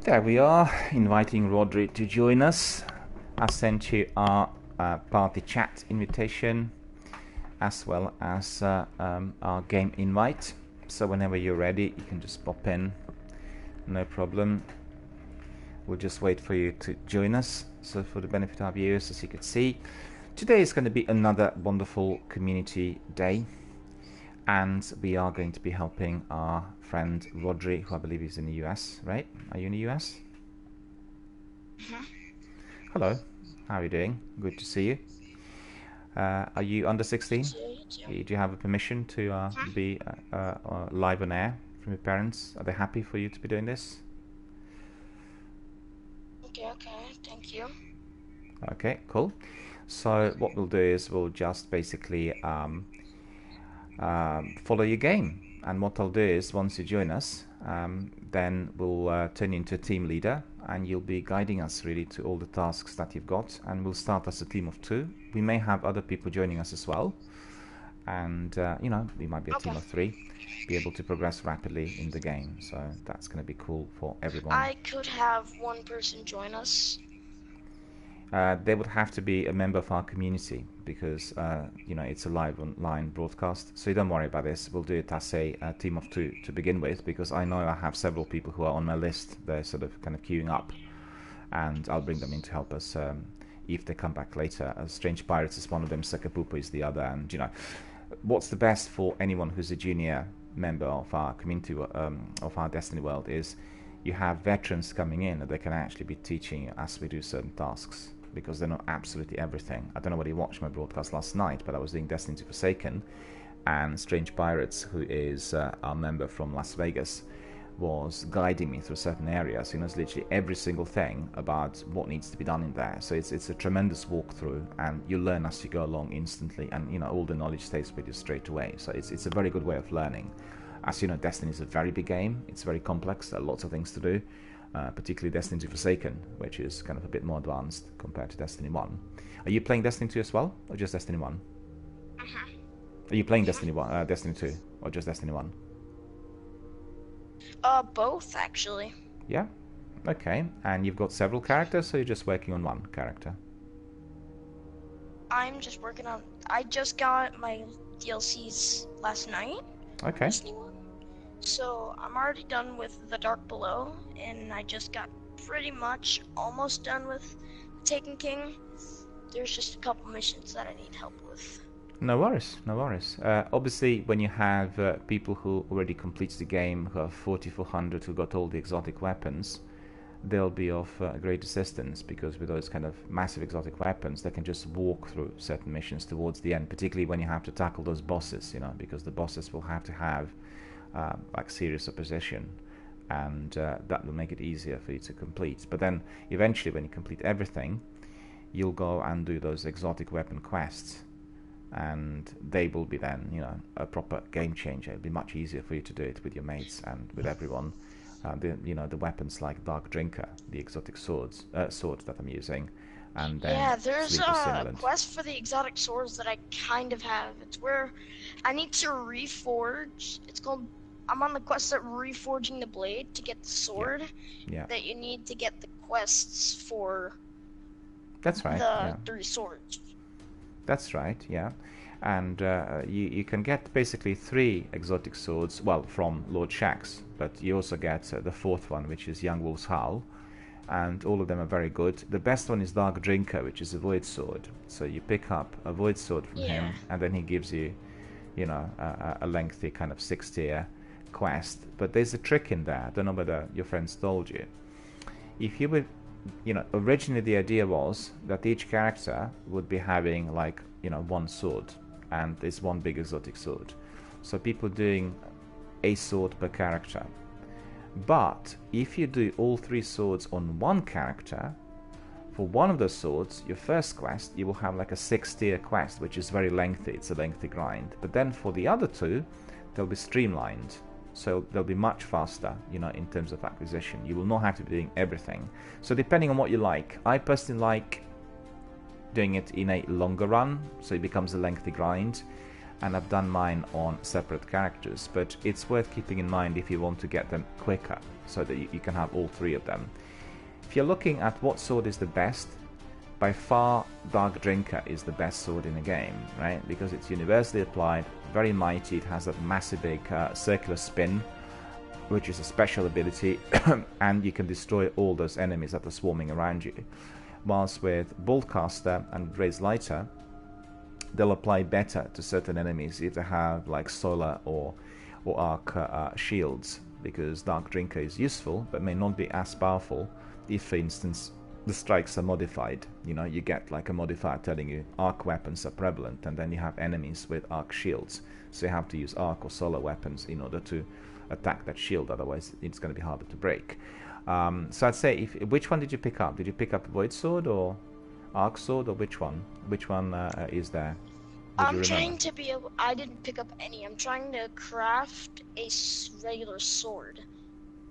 There we are, inviting Rodri to join us. I sent you our party chat invitation, as well as our game invite. So whenever you're ready, you can just pop in, no problem. We'll just wait for you to join us. So for the benefit of our viewers, as you can see, today is going to be another wonderful community day, and we are going to be helping our friend Rodri, who I believe is in the US, right? Are you in the US? Mm-hmm. Hello, how are you doing? Good to see you. Are you under 16? Do you have a permission to be live on air from your parents? Are they happy for you to be doing this? Okay, thank you. Okay, cool. So what we'll do is we'll just basically follow your game. And what I'll do is, once you join us, then we'll turn you into a team leader, and you'll be guiding us really to all the tasks that you've got, and we'll start as a team of 2. We may have other people joining us as well, and we might be a team of 3, be able to progress rapidly in the game. So that's going to be cool for everyone. I could have one person join us. They would have to be a member of our community, because it's a live online broadcast. So don't worry about this. We'll do it as a team of 2 to begin with, because I know I have several people who are on my list. They're sort of kind of queuing up, and I'll bring them in to help us if they come back later. Strange Pirates is one of them, Sakapupa is the other, and what's the best for anyone who's a junior member of our community, of our Destiny world, is you have veterans coming in that they can actually be teaching you as we do certain tasks, because they know absolutely everything. I don't know whether you watched my broadcast last night, but I was doing Destiny 2 Forsaken, and Strange Pirates, who is our member from Las Vegas, was guiding me through certain areas. He knows literally every single thing about what needs to be done in there. So it's a tremendous walkthrough, and you learn as you go along instantly, and all the knowledge stays with you straight away. So it's a very good way of learning. As you know, Destiny is a very big game. It's very complex. There are lots of things to do. Particularly Destiny 2 Forsaken, which is kind of a bit more advanced compared to Destiny 1. Are you playing Destiny 2 as well, or just Destiny 1? Are you playing Destiny 1, Destiny 2, or just Destiny 1? Both, actually. Yeah? Okay. And you've got several characters, so you're just working on one character? I'm just working on... I just got my DLCs last night. Okay. Destiny 1. So I'm already done with The Dark Below, and I just got pretty much almost done with Taken King. there's just a couple missions that I need help with. No worries, no worries. Obviously, when you have people who already completes the game, who have 4400, who got all the exotic weapons, they'll be of great assistance, because with those kind of massive exotic weapons, they can just walk through certain missions towards the end, particularly when you have to tackle those bosses, you know, because the bosses will have to have like serious opposition, and that will make it easier for you to complete. But then eventually, when you complete everything, you'll go and do those exotic weapon quests, and they will be then, you know, a proper game changer. It'll be much easier for you to do it with your mates and with everyone. The weapons like Dark Drinker, the exotic sword that I'm using, and then yeah, there's Sleeper a Simulant. quest for the exotic swords that I kind of have. It's where I need to reforge. It's called. I'm on the quest of reforging the blade to get the sword. Yeah. That you need to get the quests for. That's right. The 3 swords. That's right. Yeah. And you can get basically 3 exotic swords, well, from Lord Shaxx, but you also get the 4th one, which is Young Wolf's Howl, and all of them are very good. The best one is Dark Drinker, which is a Void Sword. So you pick up a Void Sword from him, and then he gives you, you know, a lengthy kind of 6-tier quest. But there's a trick in there. I don't know whether your friends told you. If you would, you know, originally the idea was that each character would be having, like, you know, 1 sword, and there's 1 big exotic sword. So people doing a sword per character. But if you do all 3 swords on 1 character, for one of the swords, your first quest, you will have like a 6-tier quest, which is very lengthy. It's a lengthy grind. But then for the other 2, they'll be streamlined. So they'll be much faster, you know, in terms of acquisition. You will not have to be doing everything. So depending on what you like, I personally like doing it in a longer run, so it becomes a lengthy grind, and I've done mine on separate characters. But it's worth keeping in mind if you want to get them quicker, so that you can have all 3 of them. If you're looking at what sword is the best, by far Dark Drinker is the best sword in the game, right? Because it's universally applied, very mighty. It has that massive big circular spin, which is a special ability, and you can destroy all those enemies that are swarming around you. Whilst with Boltcaster and Raise Lighter, they'll apply better to certain enemies if they have like solar or arc shields, because Dark Drinker is useful but may not be as powerful if, for instance, the strikes are modified. You know, you get like a modifier telling you arc weapons are prevalent, and then you have enemies with arc shields, so you have to use arc or solar weapons in order to attack that shield, otherwise it's going to be harder to break. So I'd say, which one did you pick up? Did you pick up Void Sword or Arc Sword, or which one? Which one is there? I'm trying to be able. I didn't pick up any. I'm trying to craft a regular sword.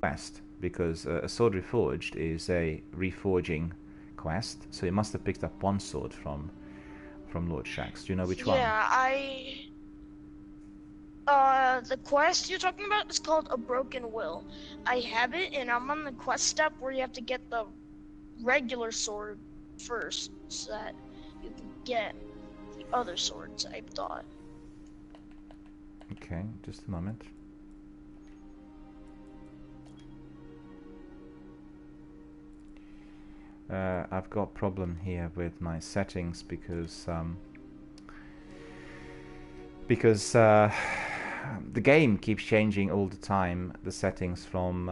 Quest, because a sword reforged is a reforging quest. So you must have picked up 1 sword from Lord Shaxx. Do you know which one? Yeah, the quest you're talking about is called A Broken Will. I have it, and I'm on the quest step where you have to get the regular sword first, so that you can get the other swords, I thought. Okay, just a moment. I've got a problem here with my settings because the game keeps changing all the time the settings from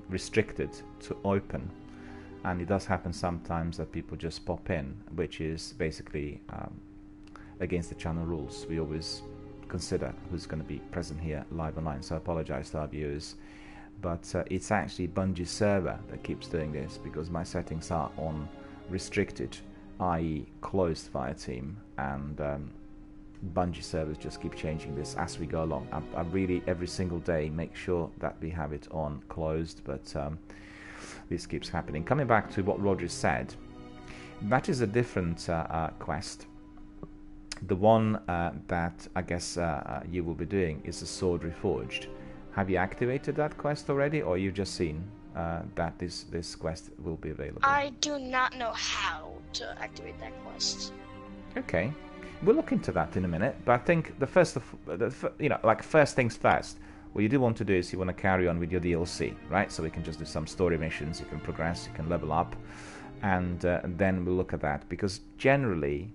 restricted to open, and it does happen sometimes that people just pop in, which is basically against the channel rules. We always consider who's going to be present here live online, so I apologize to our viewers, but it's actually Bungie's server that keeps doing this, because my settings are on restricted, i.e. closed via team, and Bungie servers just keep changing this as we go along. I really every single day make sure that we have it on closed, but this keeps happening. Coming back to what Roger said, that is a different quest. The one that I guess you will be doing is the Sword Reforged. Have you activated that quest already, or you've just seen that this quest will be available? I do not know how to activate that quest. Okay. We'll look into that in a minute, but I think the first things first, what you do want to do is you want to carry on with your DLC, right? So we can just do some story missions, you can progress, you can level up, and then we'll look at that, because generally,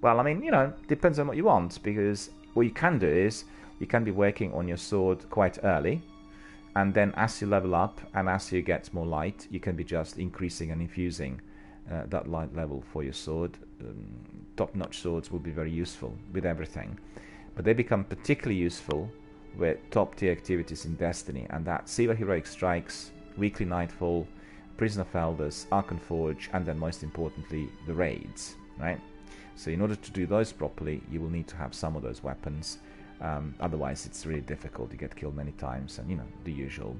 well, I mean, you know, depends on what you want, because what you can do is you can be working on your sword quite early, and then as you level up and as you get more light, you can be just increasing and infusing that light level for your sword. Top-notch swords will be very useful with everything, but they become particularly useful with top-tier activities in Destiny, and that's Silver Heroic Strikes, Weekly Nightfall, Prison of Elders, Archon Forge, and then most importantly the raids, right? So in order to do those properly, you will need to have some of those weapons. Otherwise it's really difficult. You get killed many times, and you know, the usual.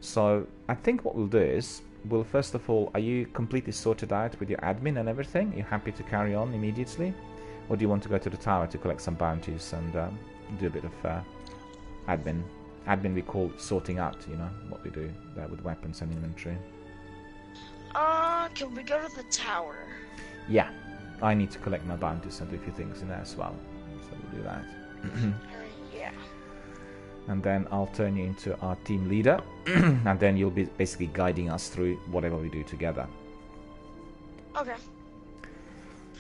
So I think what we'll do is, well, first of all, are you completely sorted out with your admin and everything? Are you happy to carry on immediately? Or do you want to go to the tower to collect some bounties and do a bit of admin? Admin we call sorting out, you know, what we do there with weapons and inventory. Can we go to the tower? Yeah, I need to collect my bounties and do a few things in there as well. So we'll do that. Yeah. And then I'll turn you into our team leader, and then you'll be basically guiding us through whatever we do together. Okay.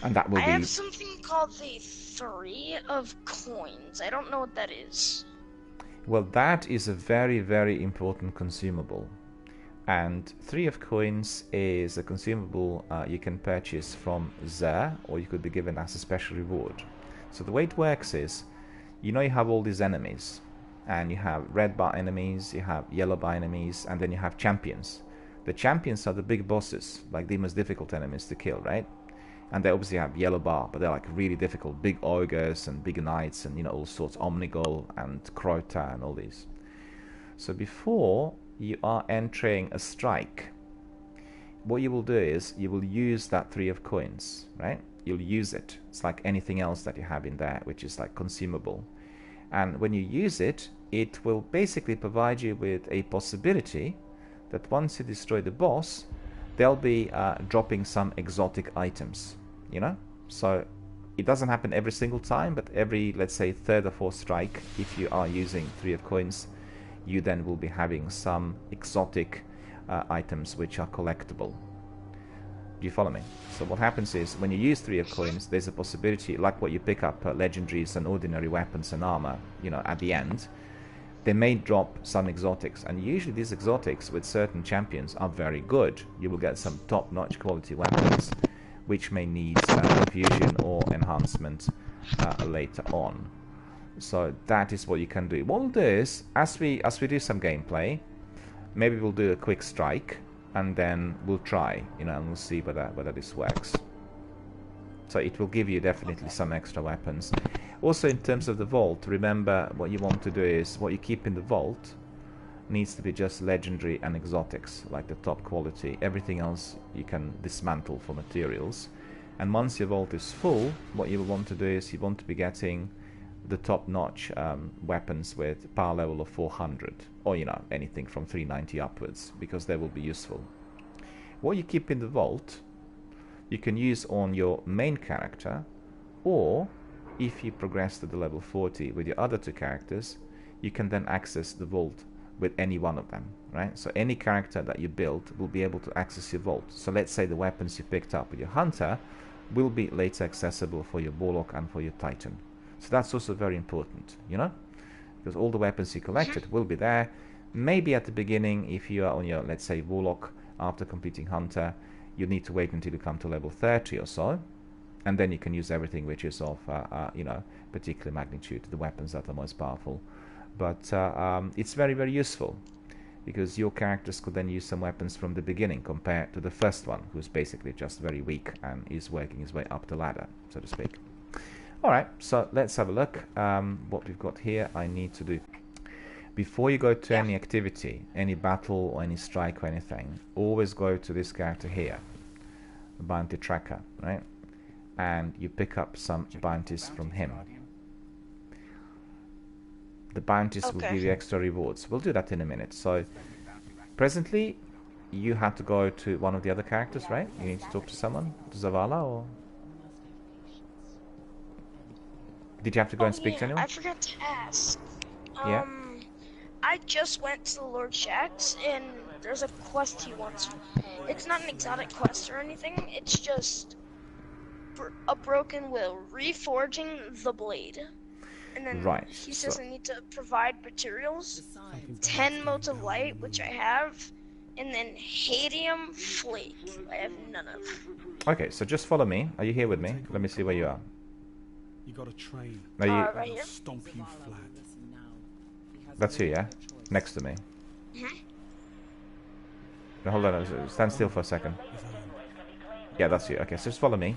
And that will I be... have something called the 3 of coins. I don't know what that is. Well, that is a very, very important consumable. And 3 of coins is a consumable you can purchase from Zer, or you could be given as a special reward. So the way it works is, you know, you have all these enemies, and you have red bar enemies, you have yellow bar enemies, and then you have champions. The champions are the big bosses, like the most difficult enemies to kill, right? And they obviously have yellow bar, but they're like really difficult, big ogres and big knights and, you know, all sorts, Omnigol and Crota and all these. So before you are entering a strike, what you will do is you will use that 3 of coins, right? You'll use it. It's like anything else that you have in there, which is like consumable. And when you use it, it will basically provide you with a possibility that once you destroy the boss, they'll be dropping some exotic items, you know? So it doesn't happen every single time, but every, let's say, 3rd or 4th strike, if you are using 3 of coins, you then will be having some exotic items which are collectible. Do you follow me? So what happens is, when you use 3 of coins, there's a possibility, like what you pick up legendaries and ordinary weapons and armor, you know, at the end, they may drop some exotics, and usually these exotics with certain champions are very good. You will get some top-notch quality weapons, which may need infusion or enhancement later on. So that is what you can do. What we'll do is, as we do some gameplay, maybe we'll do a quick strike, and then we'll try, you know, and we'll see whether this works. So it will give you definitely some extra weapons. Also, in terms of the vault, remember what you want to do is, what you keep in the vault needs to be just legendary and exotics, like the top quality. Everything else you can dismantle for materials. And once your vault is full, what you want to do is, you want to be getting the top-notch weapons with power level of 400, or, you know, anything from 390 upwards, because they will be useful. What you keep in the vault, you can use on your main character, or if you progress to the level 40 with your other 2 characters, you can then access the vault with any one of them, right? So any character that you build will be able to access your vault. So let's say the weapons you picked up with your hunter will be later accessible for your warlock and for your titan. So that's also very important, you know, because all the weapons you collected will be there. Maybe at the beginning, if you are on your, let's say, warlock, after completing hunter, you need to wait until you come to level 30 or so, and then you can use everything which is of, you know, particular magnitude, the weapons that are most powerful. But it's very, very useful, because your characters could then use some weapons from the beginning compared to the first one, who's basically just very weak and is working his way up the ladder, so to speak. Alright, so let's have a look what we've got here. I need to do, before you go to any activity, any battle or any strike or anything, always go to this character here, the bounty tracker, right? And you pick up some bounties from him. The bounties will give you extra rewards. We'll do that in a minute. So presently you have to go to one of the other characters, right? You need to talk to someone, to Zavala, or did you have to go and speak to anyone? I forgot to ask. Yeah. I just went to the Lord Shack's, and there's a quest he wants. It's not an exotic quest or anything. It's just for a broken will, reforging the blade. And then Right, he says so- I need to provide materials, 10 motes of light, which I have, and then hadium flake. I have none of. Okay, so just follow me. Are you here with me? Let me see where you are. You got a train. Are you? Right here. Stomp you flat. That's you, yeah? Next to me. Mhm. No, hold on. Stand still for a second. Yeah, that's you. Okay, so just follow me.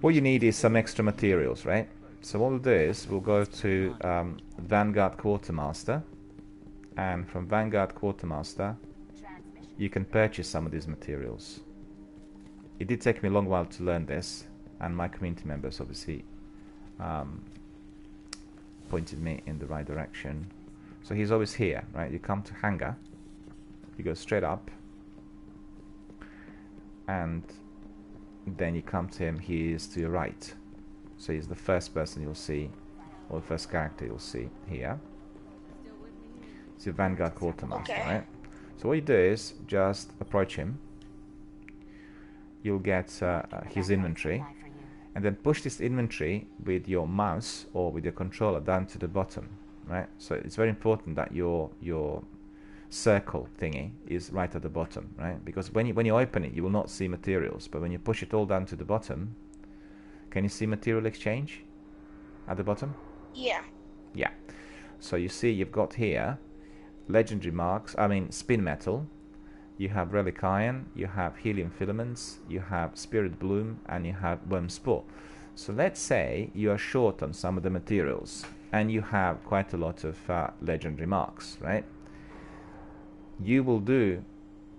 What you need is some extra materials, right? So what we'll do is we'll go to Vanguard Quartermaster, and from Vanguard Quartermaster you can purchase some of these materials. It did take me a long while to learn this, and my community members obviously pointed me in the right direction. So he's always here, right? You come to hangar, you go straight up, and then you come to him. He is to your right, so he's the first person you'll see, or the first character you'll see here. It's your Vanguard Quartermaster, Okay. right? So what you do is just approach him. You'll get his inventory, and then push this inventory with your mouse or with your controller down to the bottom, right? So it's very important that your circle thingy is right at the bottom, right? Because when you open it, you will not see materials, but when you push it all down to the bottom, can you see material exchange at the bottom? Yeah. Yeah. So you see you've got here legendary marks, spin metal, you have relic iron, you have helium filaments, you have spirit bloom, and you have worm spore. So let's say you are short on some of the materials and you have quite a lot of legendary marks, right? You will do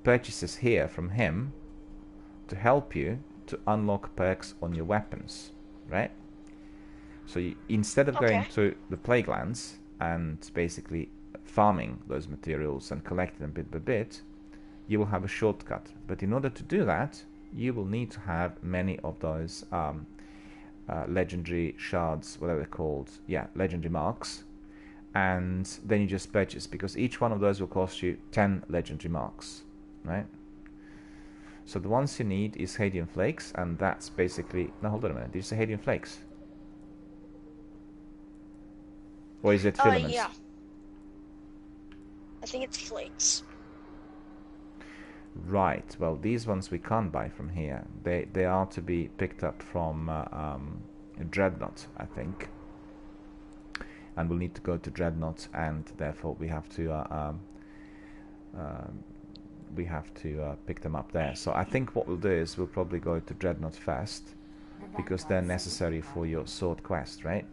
purchases here from him to help you to unlock perks on your weapons, right? So you, instead of going to the Plaguelands and basically farming those materials and collecting them bit by bit, you will have a shortcut. But in order to do that, you will need to have many of those legendary shards, whatever they're called, legendary marks, and then you just purchase, because each one of those will cost you 10 legendary marks, right? So the ones you need is Hadium Flakes, and that's basically... No, hold on a minute. Did you say Hadium Flakes? Or is it filaments? Yeah. I think it's flakes. Right. Well, these ones we can't buy from here. They are to be picked up from Dreadnought, I think. And we'll need to go to Dreadnought, and therefore we have to pick them up there. So I think what we'll do is we'll probably go to Dreadnought first, because they're necessary for your sword quest, right?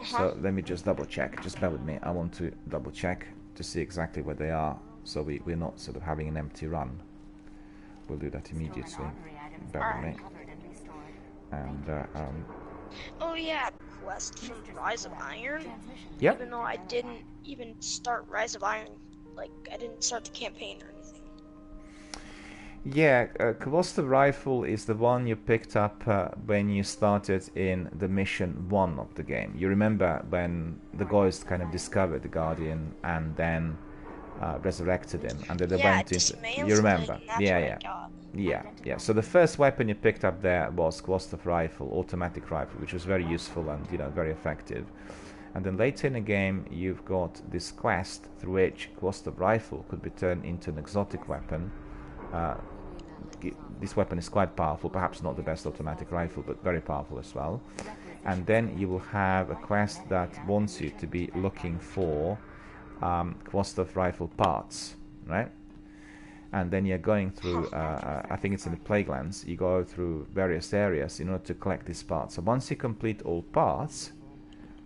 So let me just double check. Just bear with me. I want to double check to see exactly where they are, so we're not sort of having an empty run. We'll do that immediately. Bear with me. And Oh yeah, quest from Rise of Iron. Yep. Even though I didn't even start Rise of Iron, like I didn't start the campaign or anything. Yeah, Kvosta rifle is the one you picked up when you started in the mission 1 of the game. You remember when the Ghost kind of discovered the Guardian and then resurrected him, and then they went into... You remember? Yeah. So the first weapon you picked up there was Kvosta rifle, automatic rifle, which was very useful and very effective. And then later in the game, you've got this quest through which Kvosta rifle could be turned into an exotic weapon. This weapon is quite powerful, perhaps not the best automatic rifle, but very powerful as well. And then you will have a quest that wants you to be looking for Kvostov rifle parts, right? And then you're going through, I think it's in the Plaguelands, you go through various areas in order to collect these parts. So once you complete all parts,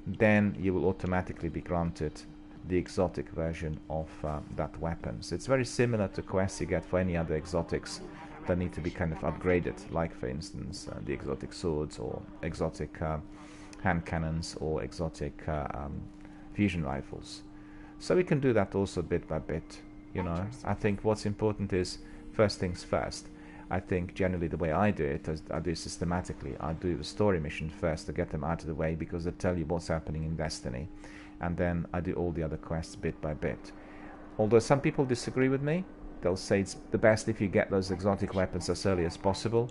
then you will automatically be granted the exotic version of that weapon. So it's very similar to quests you get for any other exotics that need to be kind of upgraded, like for instance the exotic swords or exotic hand cannons or exotic fusion rifles. So we can do that also bit by bit, I think what's important is first things first. I think generally the way I do it, I do systematically. I do the story mission first to get them out of the way, because they tell you what's happening in Destiny. and then I do all the other quests bit by bit. Although some people disagree with me, they'll say it's the best if you get those exotic weapons as early as possible,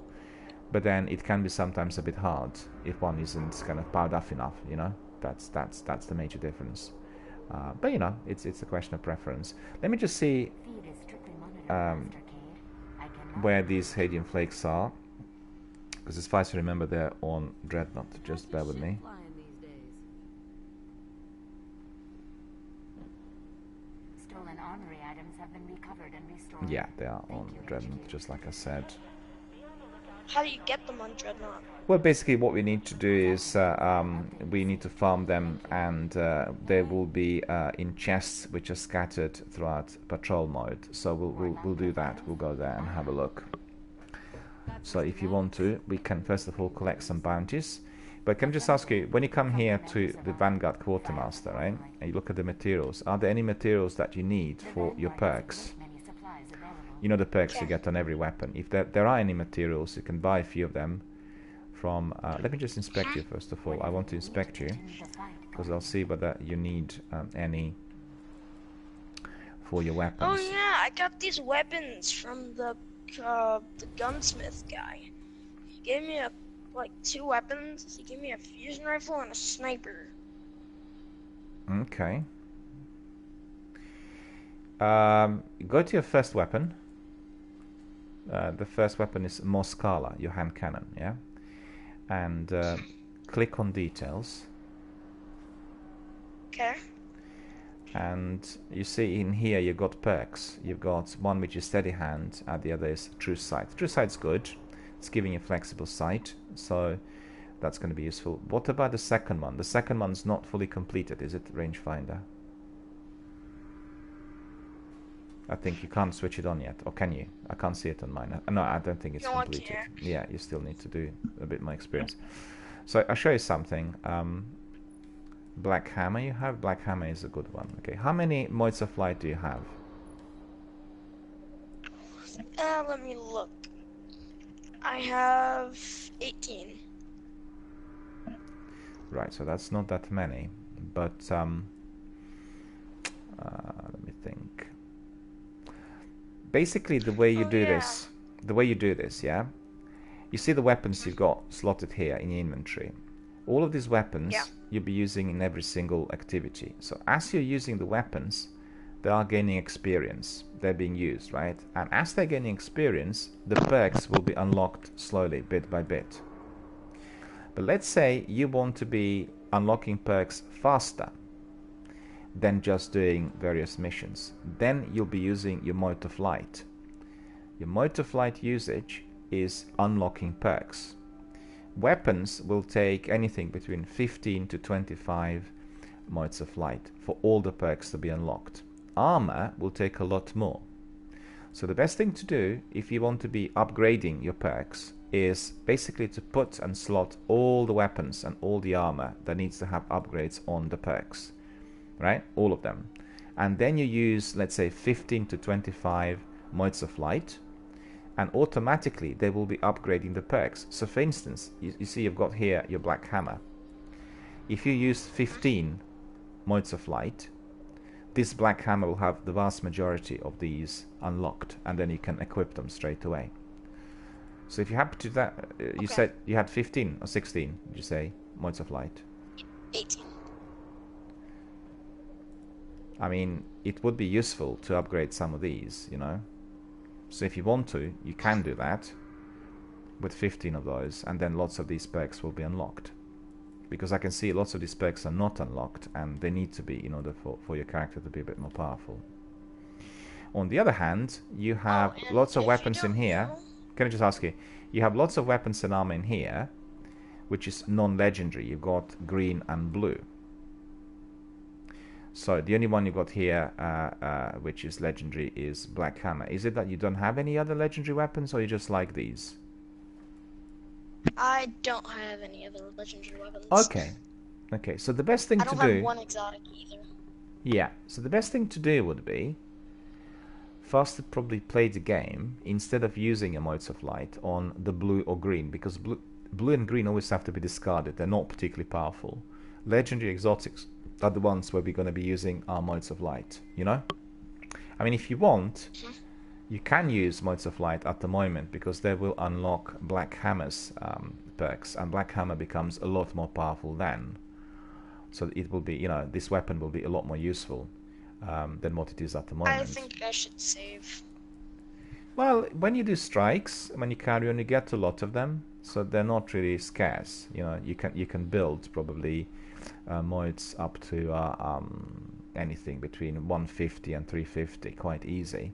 but then it can be sometimes a bit hard if one isn't kind of powered up enough, you know. That's the major difference. But you know, it's a question of preference. Let me just see where these Hadian flakes are, because as far as I remember, they're on Dreadnought. Just bear with me. Stolen armory items have been recovered and restored. Yeah, they are on Dreadnought, just like I said. How do you get them on Dreadnought? Well, basically what we need to do is we need to farm them, and they will be in chests which are scattered throughout patrol mode. So we'll do that. We'll go there and have a look. So if you want to, we can first of all collect some bounties. But can I just ask you, when you come here to the Vanguard Quartermaster, right, and you look at the materials, are there any materials that you need for your perks? You know the perks you get on every weapon. If there are any materials, you can buy a few of them from... let me just inspect you first of all. I want to inspect you, because I'll see whether you need any for your weapons. Oh yeah, I got these weapons from the gunsmith guy. He gave me like 2 weapons. He gave me a fusion rifle and a sniper. Okay. Go to your first weapon. The first weapon is Moskala, your hand cannon, yeah? And click on details. Okay. And you see in here you've got perks. You've got one which is steady hand, and the other is true sight. True sight's good. It's giving you flexible sight, so that's going to be useful. What about the second one? The second one's not fully completed, is it, rangefinder? I think you can't switch it on yet, or can you? I can't see it on mine. No, I don't think it's completed. Yeah, you still need to do a bit more experience. So I'll show you something. Black Hammer you have? Black Hammer is a good one. Okay, how many modes of light do you have? Let me look. I have 18. Right, so that's not that many, but let me think. Basically, the way you do this, yeah, you see the weapons you've got slotted here in your inventory. All of these weapons you'll be using in every single activity. So as you're using the weapons, they are gaining experience. They're being used, right? And as they're gaining experience, the perks will be unlocked slowly, bit by bit. But let's say you want to be unlocking perks faster than just doing various missions. Then you'll be using your mode of light. Your mode of light usage is unlocking perks. Weapons will take anything between 15 to 25 modes of light for all the perks to be unlocked. Armor will take a lot more. So the best thing to do if you want to be upgrading your perks is basically to put and slot all the weapons and all the armor that needs to have upgrades on the perks, right? All of them. And then you use, let's say, 15 to 25 modes of light, and automatically they will be upgrading the perks. So for instance, you see you've got here your Black Hammer. If you use 15 modes of light, this Black Hammer will have the vast majority of these unlocked, and then you can equip them straight away. So if you happen to that, you said you had 15 or 16, did you say, modes of light? 18. I mean, it would be useful to upgrade some of these, you know. So if you want to, you can do that with 15 of those, and then lots of these perks will be unlocked. Because I can see lots of these perks are not unlocked, and they need to be in order for your character to be a bit more powerful. On the other hand, you have lots of weapons in here. Can I just ask you? You have lots of weapons and armor in here, which is non-legendary. You've got green and blue. So the only one you got here, which is legendary, is Black Hammer. Is it that you don't have any other legendary weapons, or you just like these? I don't have any other legendary weapons. Okay. Okay, so the best thing to do... I don't have one exotic either. Yeah, so the best thing to do would be first to probably play the game instead of using your modes of light on the blue or green, because blue and green always have to be discarded. They're not particularly powerful. Legendary exotics are the ones where we're going to be using our modes of light, you know? I mean, if you want, you can use modes of light at the moment, because they will unlock Black Hammer's perks, and Black Hammer becomes a lot more powerful then. So it will be, you know, this weapon will be a lot more useful than what it is at the moment. I think I should save. Well, when you do strikes, when you carry on, you get a lot of them, so they're not really scarce. You know, you can build probably mods up to anything between 150 and 350 quite easy.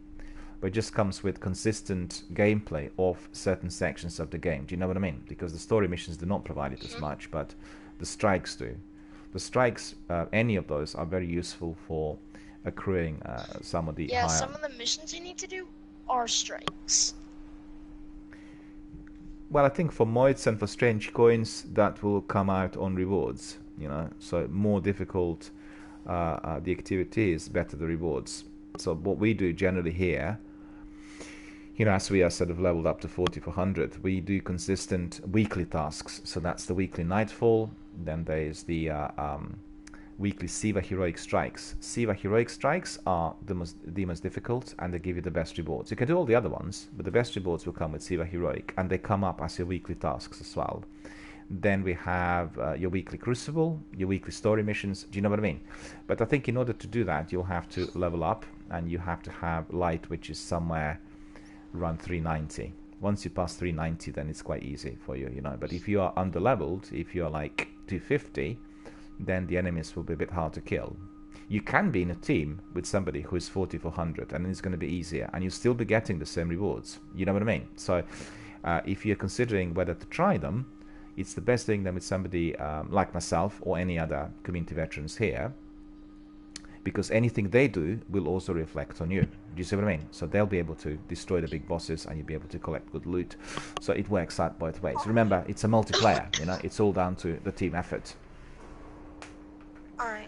But it just comes with consistent gameplay of certain sections of the game. Do you know what I mean? Because the story missions do not provide it as much, but the strikes do. The strikes, any of those, are very useful for accruing some of the higher... some of the missions you need to do are strikes. Well, I think for mods and for strange coins, that will come out on rewards, you know. So more difficult the activity is, better the rewards. So what we do generally here, you know, as we are sort of leveled up to 4400, we do consistent weekly tasks. So that's the weekly Nightfall. Then there's the weekly Siva Heroic Strikes. Siva Heroic Strikes are the most difficult, and they give you the best rewards. You can do all the other ones, but the best rewards will come with Siva Heroic, and they come up as your weekly tasks as well. Then we have your weekly Crucible, your weekly story missions. Do you know what I mean? But I think in order to do that, you'll have to level up, and you have to have light, which is somewhere around 390. Once you pass 390, then it's quite easy for you, you know. But if you are under-leveled, if you're like 250, then the enemies will be a bit hard to kill. You can be in a team with somebody who is 4400, and it's going to be easier, and you'll still be getting the same rewards. You know what I mean? So if you're considering whether to try them, it's the best doing them with somebody like myself or any other community veterans here, because anything they do will also reflect on you. Do you see what I mean? So they'll be able to destroy the big bosses, and you'll be able to collect good loot. So it works out both ways. Remember, it's a multiplayer, you know, it's all down to the team effort. Alright.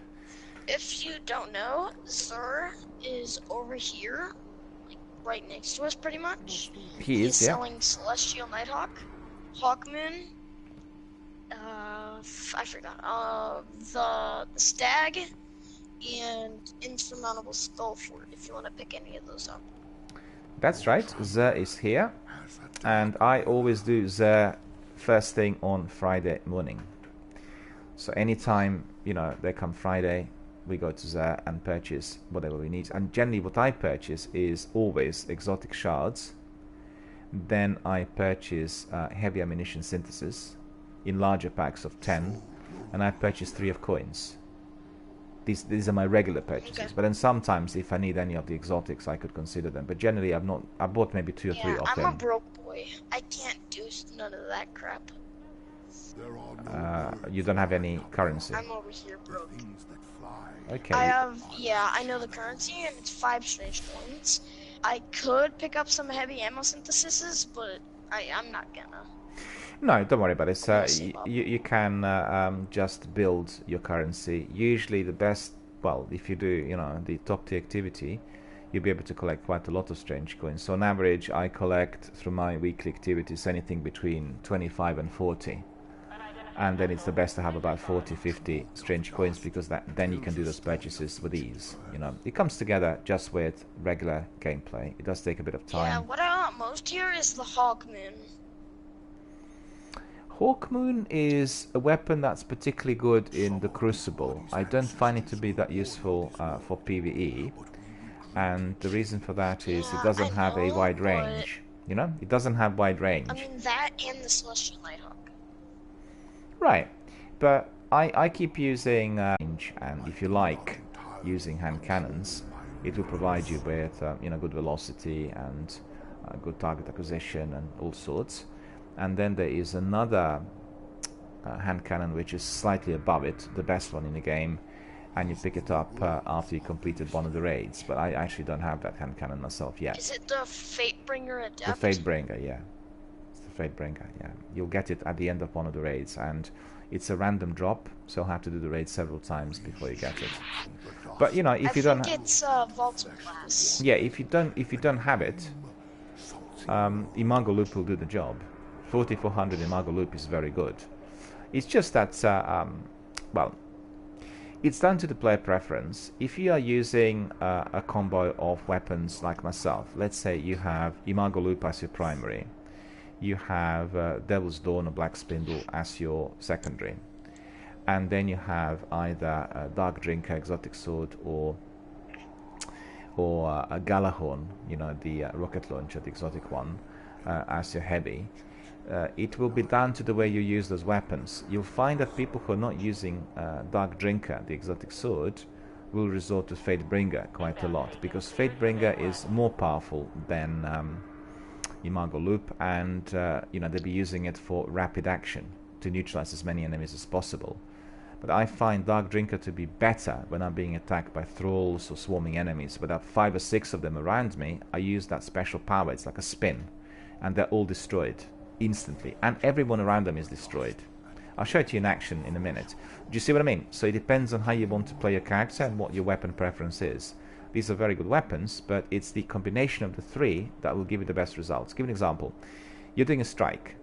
If you don't know, Zur is over here, like right next to us pretty much. He's selling Celestial Nighthawk, Hawkmoon, I forgot, the Stag, and Insurmountable Skullfort, if you want to pick any of those up. That's right, Zur is here, and I always do Zur first thing on Friday morning. So anytime, you know, they come Friday, we go to Zur and purchase whatever we need. And generally what I purchase is always exotic shards. Then I purchase heavy ammunition synthesis in larger packs of 10, and I purchase 3 of coins. These are my regular purchases. Okay. But then sometimes if I need any of the exotics, I could consider them. But generally I bought maybe 2 or 3 of them. I'm a broke boy. I can't do none of that crap. You don't have any currency. I'm over here broke. Okay. I know the currency, and it's 5 strange coins. I could pick up some heavy ammo syntheses, but I'm not gonna. No, don't worry about it. You can just build your currency. Usually the best, well, if you do, you know, the top tier activity, you'll be able to collect quite a lot of strange coins. So on average, I collect through my weekly activities anything between 25 and 40. And then it's the best to have about 40, 50 strange coins, because then you can do those purchases with ease. You know, it comes together just with regular gameplay. It does take a bit of time. Yeah, what I want most here is the Hawkmoon. Hawkmoon is a weapon that's particularly good in the Crucible. I don't find it to be that useful for PvE, and the reason for that is it doesn't have a wide range. You know, it doesn't have wide range. I mean, that and the Celestial Nighthawk. Right, but I keep using range, and if you like using hand cannons, it will provide you with you know, good velocity and good target acquisition and all sorts. And then there is another hand cannon which is slightly above it, the best one in the game, and you pick it up after you completed one of the raids. But I actually don't have that hand cannon myself yet. Is it the Fatebringer Adept? The Fatebringer, yeah. Fatebringer, yeah. You'll get it at the end of one of the raids, and it's a random drop, so you'll have to do the raid several times before you get it. But you know, if you don't, I think it's Vaulter class. Yeah, if you don't have it, Imago Loop will do the job. 4400 Imago Loop is very good. It's just that, well, It's down to the player preference. If you are using a combo of weapons like myself, let's say you have Imago Loop as your primary, you have Devil's Dawn or Black Spindle as your secondary, and then you have either Dark Drinker, Exotic Sword, or a Galahorn, you know, the rocket launcher, the exotic one, as your heavy. It will be down to the way you use those weapons. You'll find that people who are not using Dark Drinker, the exotic sword, will resort to Fatebringer quite a lot, because Fatebringer is more powerful than Imago Loop, and you know, they'll be using it for rapid action to neutralize as many enemies as possible. But I find Dark Drinker to be better when I'm being attacked by thralls or swarming enemies. Without 5 or 6 of them around me, I use that special power. It's like a spin, and they're all destroyed instantly, and everyone around them is destroyed. I'll show it to you in action in a minute. Do you see what I mean? So it depends on how you want to play your character and what your weapon preference is. These are very good weapons, but it's the combination of the 3 that will give you the best results. Give an example. You're doing a strike.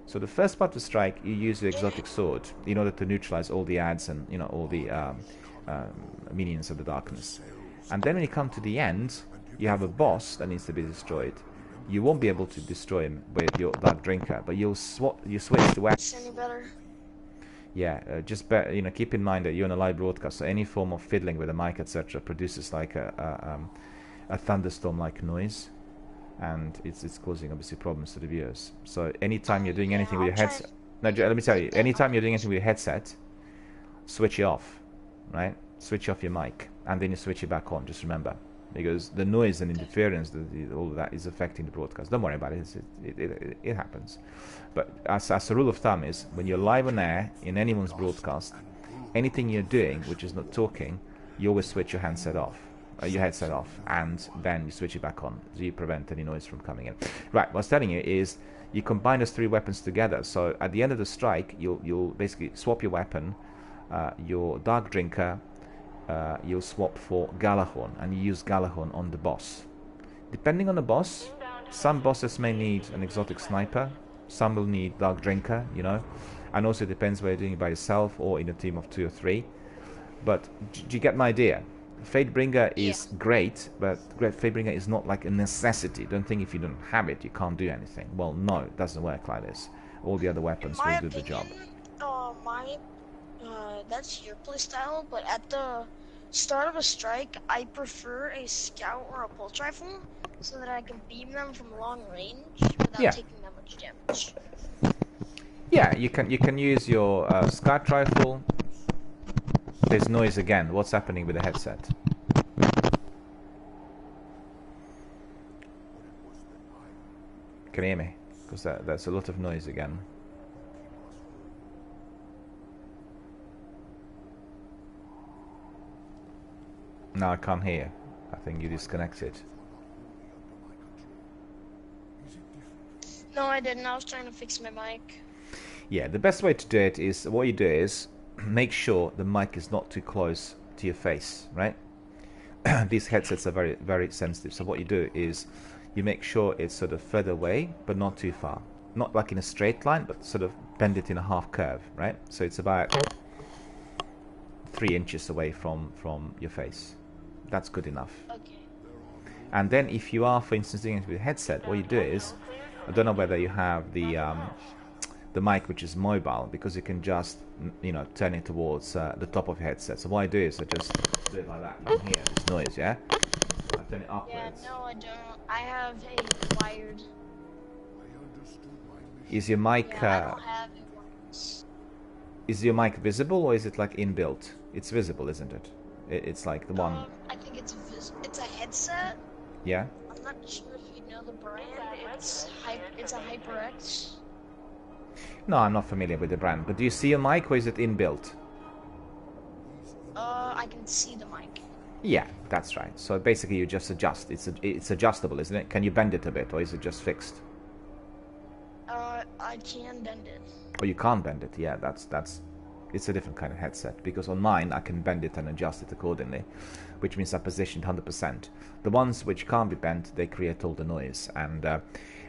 So the first part of the strike, you use the exotic sword in order to neutralize all the ads and, you know, all the minions of the darkness. And then when you come to the end, you have a boss that needs to be destroyed. You won't be able to destroy him with your Dark Drinker, but you switch the weapon. Any better? Yeah, just you know, keep in mind that you're on a live broadcast, so any form of fiddling with a mic, etc., produces like a thunderstorm-like noise, and it's causing obviously problems to the viewers. So anytime you're doing anything with your headset, no, let me tell you, anytime you're doing anything with your headset, switch it off, right? Switch off your mic, and then you switch it back on. Just remember, because the noise and interference, all of that is affecting the broadcast. Don't worry about it. It happens. But as a rule of thumb is, when you're live on air in anyone's broadcast, anything you're doing which is not talking, you always switch your headset off, and then you switch it back on, so you prevent any noise from coming in. Right, what I was telling you is, you combine those 3 weapons together. So at the end of the strike, you'll basically swap your weapon, your Dark Drinker, you'll swap for Galahorn, and you use Galahorn on the boss. Depending on the boss, some bosses may need an exotic sniper, some will need Dark Drinker, you know, and also it depends whether you're doing it by yourself or in a team of 2 or 3. But do you get my idea? Fatebringer is great, but Fatebringer is not like a necessity. Don't think if you don't have it, you can't do anything. Well, no, it doesn't work like this. All the other weapons will do the job. That's your playstyle, but at the start of a strike, I prefer a scout or a pulse rifle, so that I can beam them from long range without taking that much damage. Yeah, you can use your scout rifle. There's noise again. What's happening with the headset? Can you hear me? Because that's a lot of noise again. No, I can't hear. I think you disconnected. No, I didn't. I was trying to fix my mic. Yeah, the best way to do it is, what you do is, make sure the mic is not too close to your face, right? These headsets are very, very sensitive. So what you do is, you make sure it's sort of further away, but not too far. Not like in a straight line, but sort of bend it in a half curve, right? So it's about 3 inches away from your face. That's good enough. Okay. And then if you are, for instance, doing it with a headset, what you do is, I don't know whether you have the mic which is mobile, because you can just, you know, turn it towards the top of your headset. So what I do is I just do it like that from here, this noise, yeah? I turn it upwards. Yeah, no, I don't. I have a wired. Is your mic Yeah, I don't have it. is your mic visible, or is it like inbuilt? It's visible, isn't it? It's like the one. I think it's a headset. Yeah. I'm not sure if you know the brand. It's a HyperX. No, I'm not familiar with the brand. But do you see your mic, or is it inbuilt? I can see the mic. Yeah, that's right. So basically, you just adjust. It's adjustable, isn't it? Can you bend it a bit, or is it just fixed? I can bend it. Oh, you can't bend it. Yeah, that's. It's a different kind of headset, because on mine I can bend it and adjust it accordingly, which means I positioned 100%. The ones which can't be bent, they create all the noise, and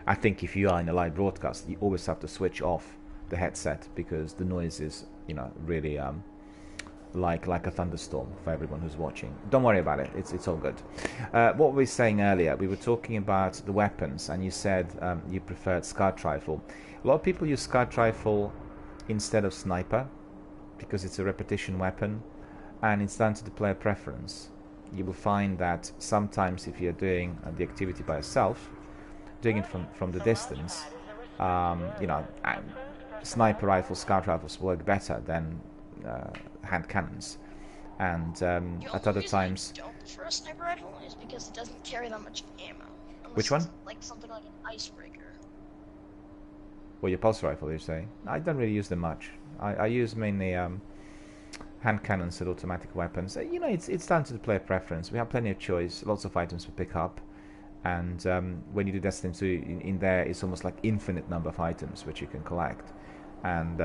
I think if you are in a live broadcast, you always have to switch off the headset, because the noise is, you know, really like a thunderstorm for everyone who's watching. Don't worry about it. It's all good. What we were saying earlier, we were talking about the weapons, and you said you preferred scout rifle. A lot of people use scout rifle instead of sniper because it's a repetition weapon, and it's down to the player preference. You will find that sometimes if you're doing the activity by yourself, doing it from the distance, sniper rifles, scout rifles work better than hand cannons, and at other times. The only reason I don't prefer a sniper rifle is because it doesn't carry that much ammo. Which one? Like something like an icebreaker. Well, your pulse rifle, you say? I don't really use them much. I use mainly hand cannons and automatic weapons. It's down to the player preference. We have plenty of choice, lots of items to pick up, and when you do Destiny 2, in there it's almost like infinite number of items which you can collect, and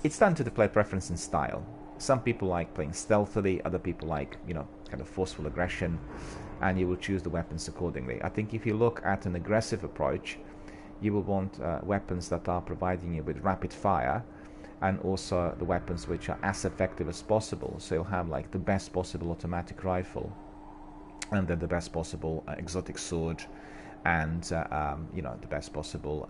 it's down to the player preference and style. Some people like playing stealthily, other people like, kind of forceful aggression, and you will choose the weapons accordingly. I think if you look at an aggressive approach, you will want weapons that are providing you with rapid fire, and also the weapons which are as effective as possible. So you'll have like the best possible automatic rifle, and then the best possible exotic sword, and the best possible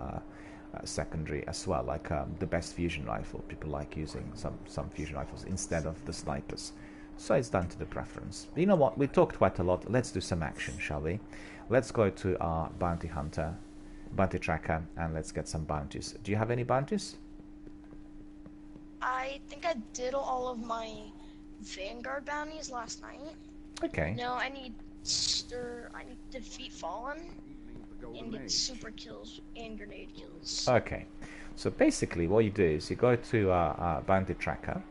secondary as well, like the best fusion rifle. People like using some fusion rifles instead of the snipers. So it's down to the preference. You know what? We talked quite a lot. Let's do some action, shall we? Let's go to our bounty tracker, and let's get some bounties. Do you have any bounties? I think I did all of my Vanguard bounties last night. Okay. No, I need defeat Fallen and get super kills and grenade kills. Okay. So basically what you do is you go to our bounty tracker,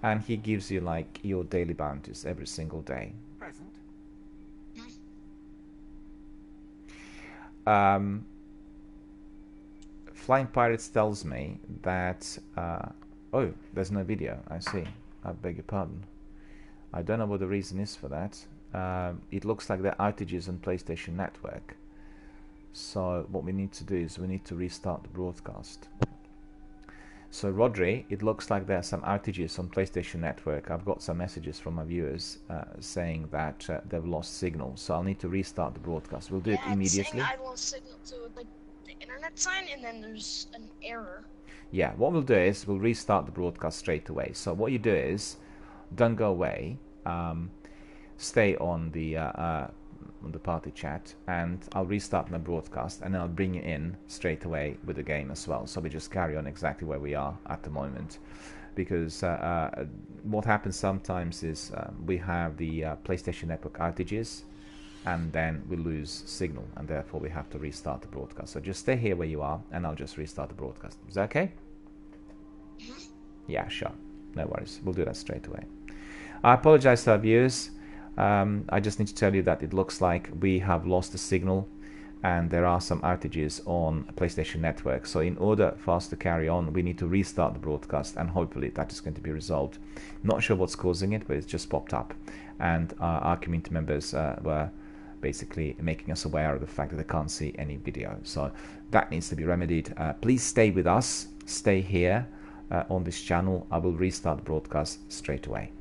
and he gives you like your daily bounties every single day. Present. Flying Pirates tells me that oh, there's no video. I see. I beg your pardon. I don't know what the reason is for that. It looks like there are outages on PlayStation Network. So what we need to do is we need to restart the broadcast. So Rodri, it looks like there are some outages on PlayStation Network. I've got some messages from my viewers saying that they've lost signal. So I'll need to restart the broadcast. We'll do it immediately. I lost signal to like the internet sign, and then there's an error. Yeah, what we'll do is we'll restart the broadcast straight away. So what you do is, don't go away. Stay on the party chat, and I'll restart my broadcast, and then I'll bring you in straight away with the game as well. So we just carry on exactly where we are at the moment, because what happens sometimes is we have the PlayStation Network outages, and then we lose signal, and therefore we have to restart the broadcast. So just stay here where you are, and I'll just restart the broadcast. Is that okay? Yeah, sure. No worries. We'll do that straight away. I apologize to our viewers. I just need to tell you that it looks like we have lost the signal, and there are some outages on PlayStation Network. So in order for us to carry on, we need to restart the broadcast, and hopefully that is going to be resolved. Not sure what's causing it, but it's just popped up, and our community members were basically making us aware of the fact that they can't see any video. So that needs to be remedied. Please stay with us. Stay here on this channel. I will restart the broadcast straight away.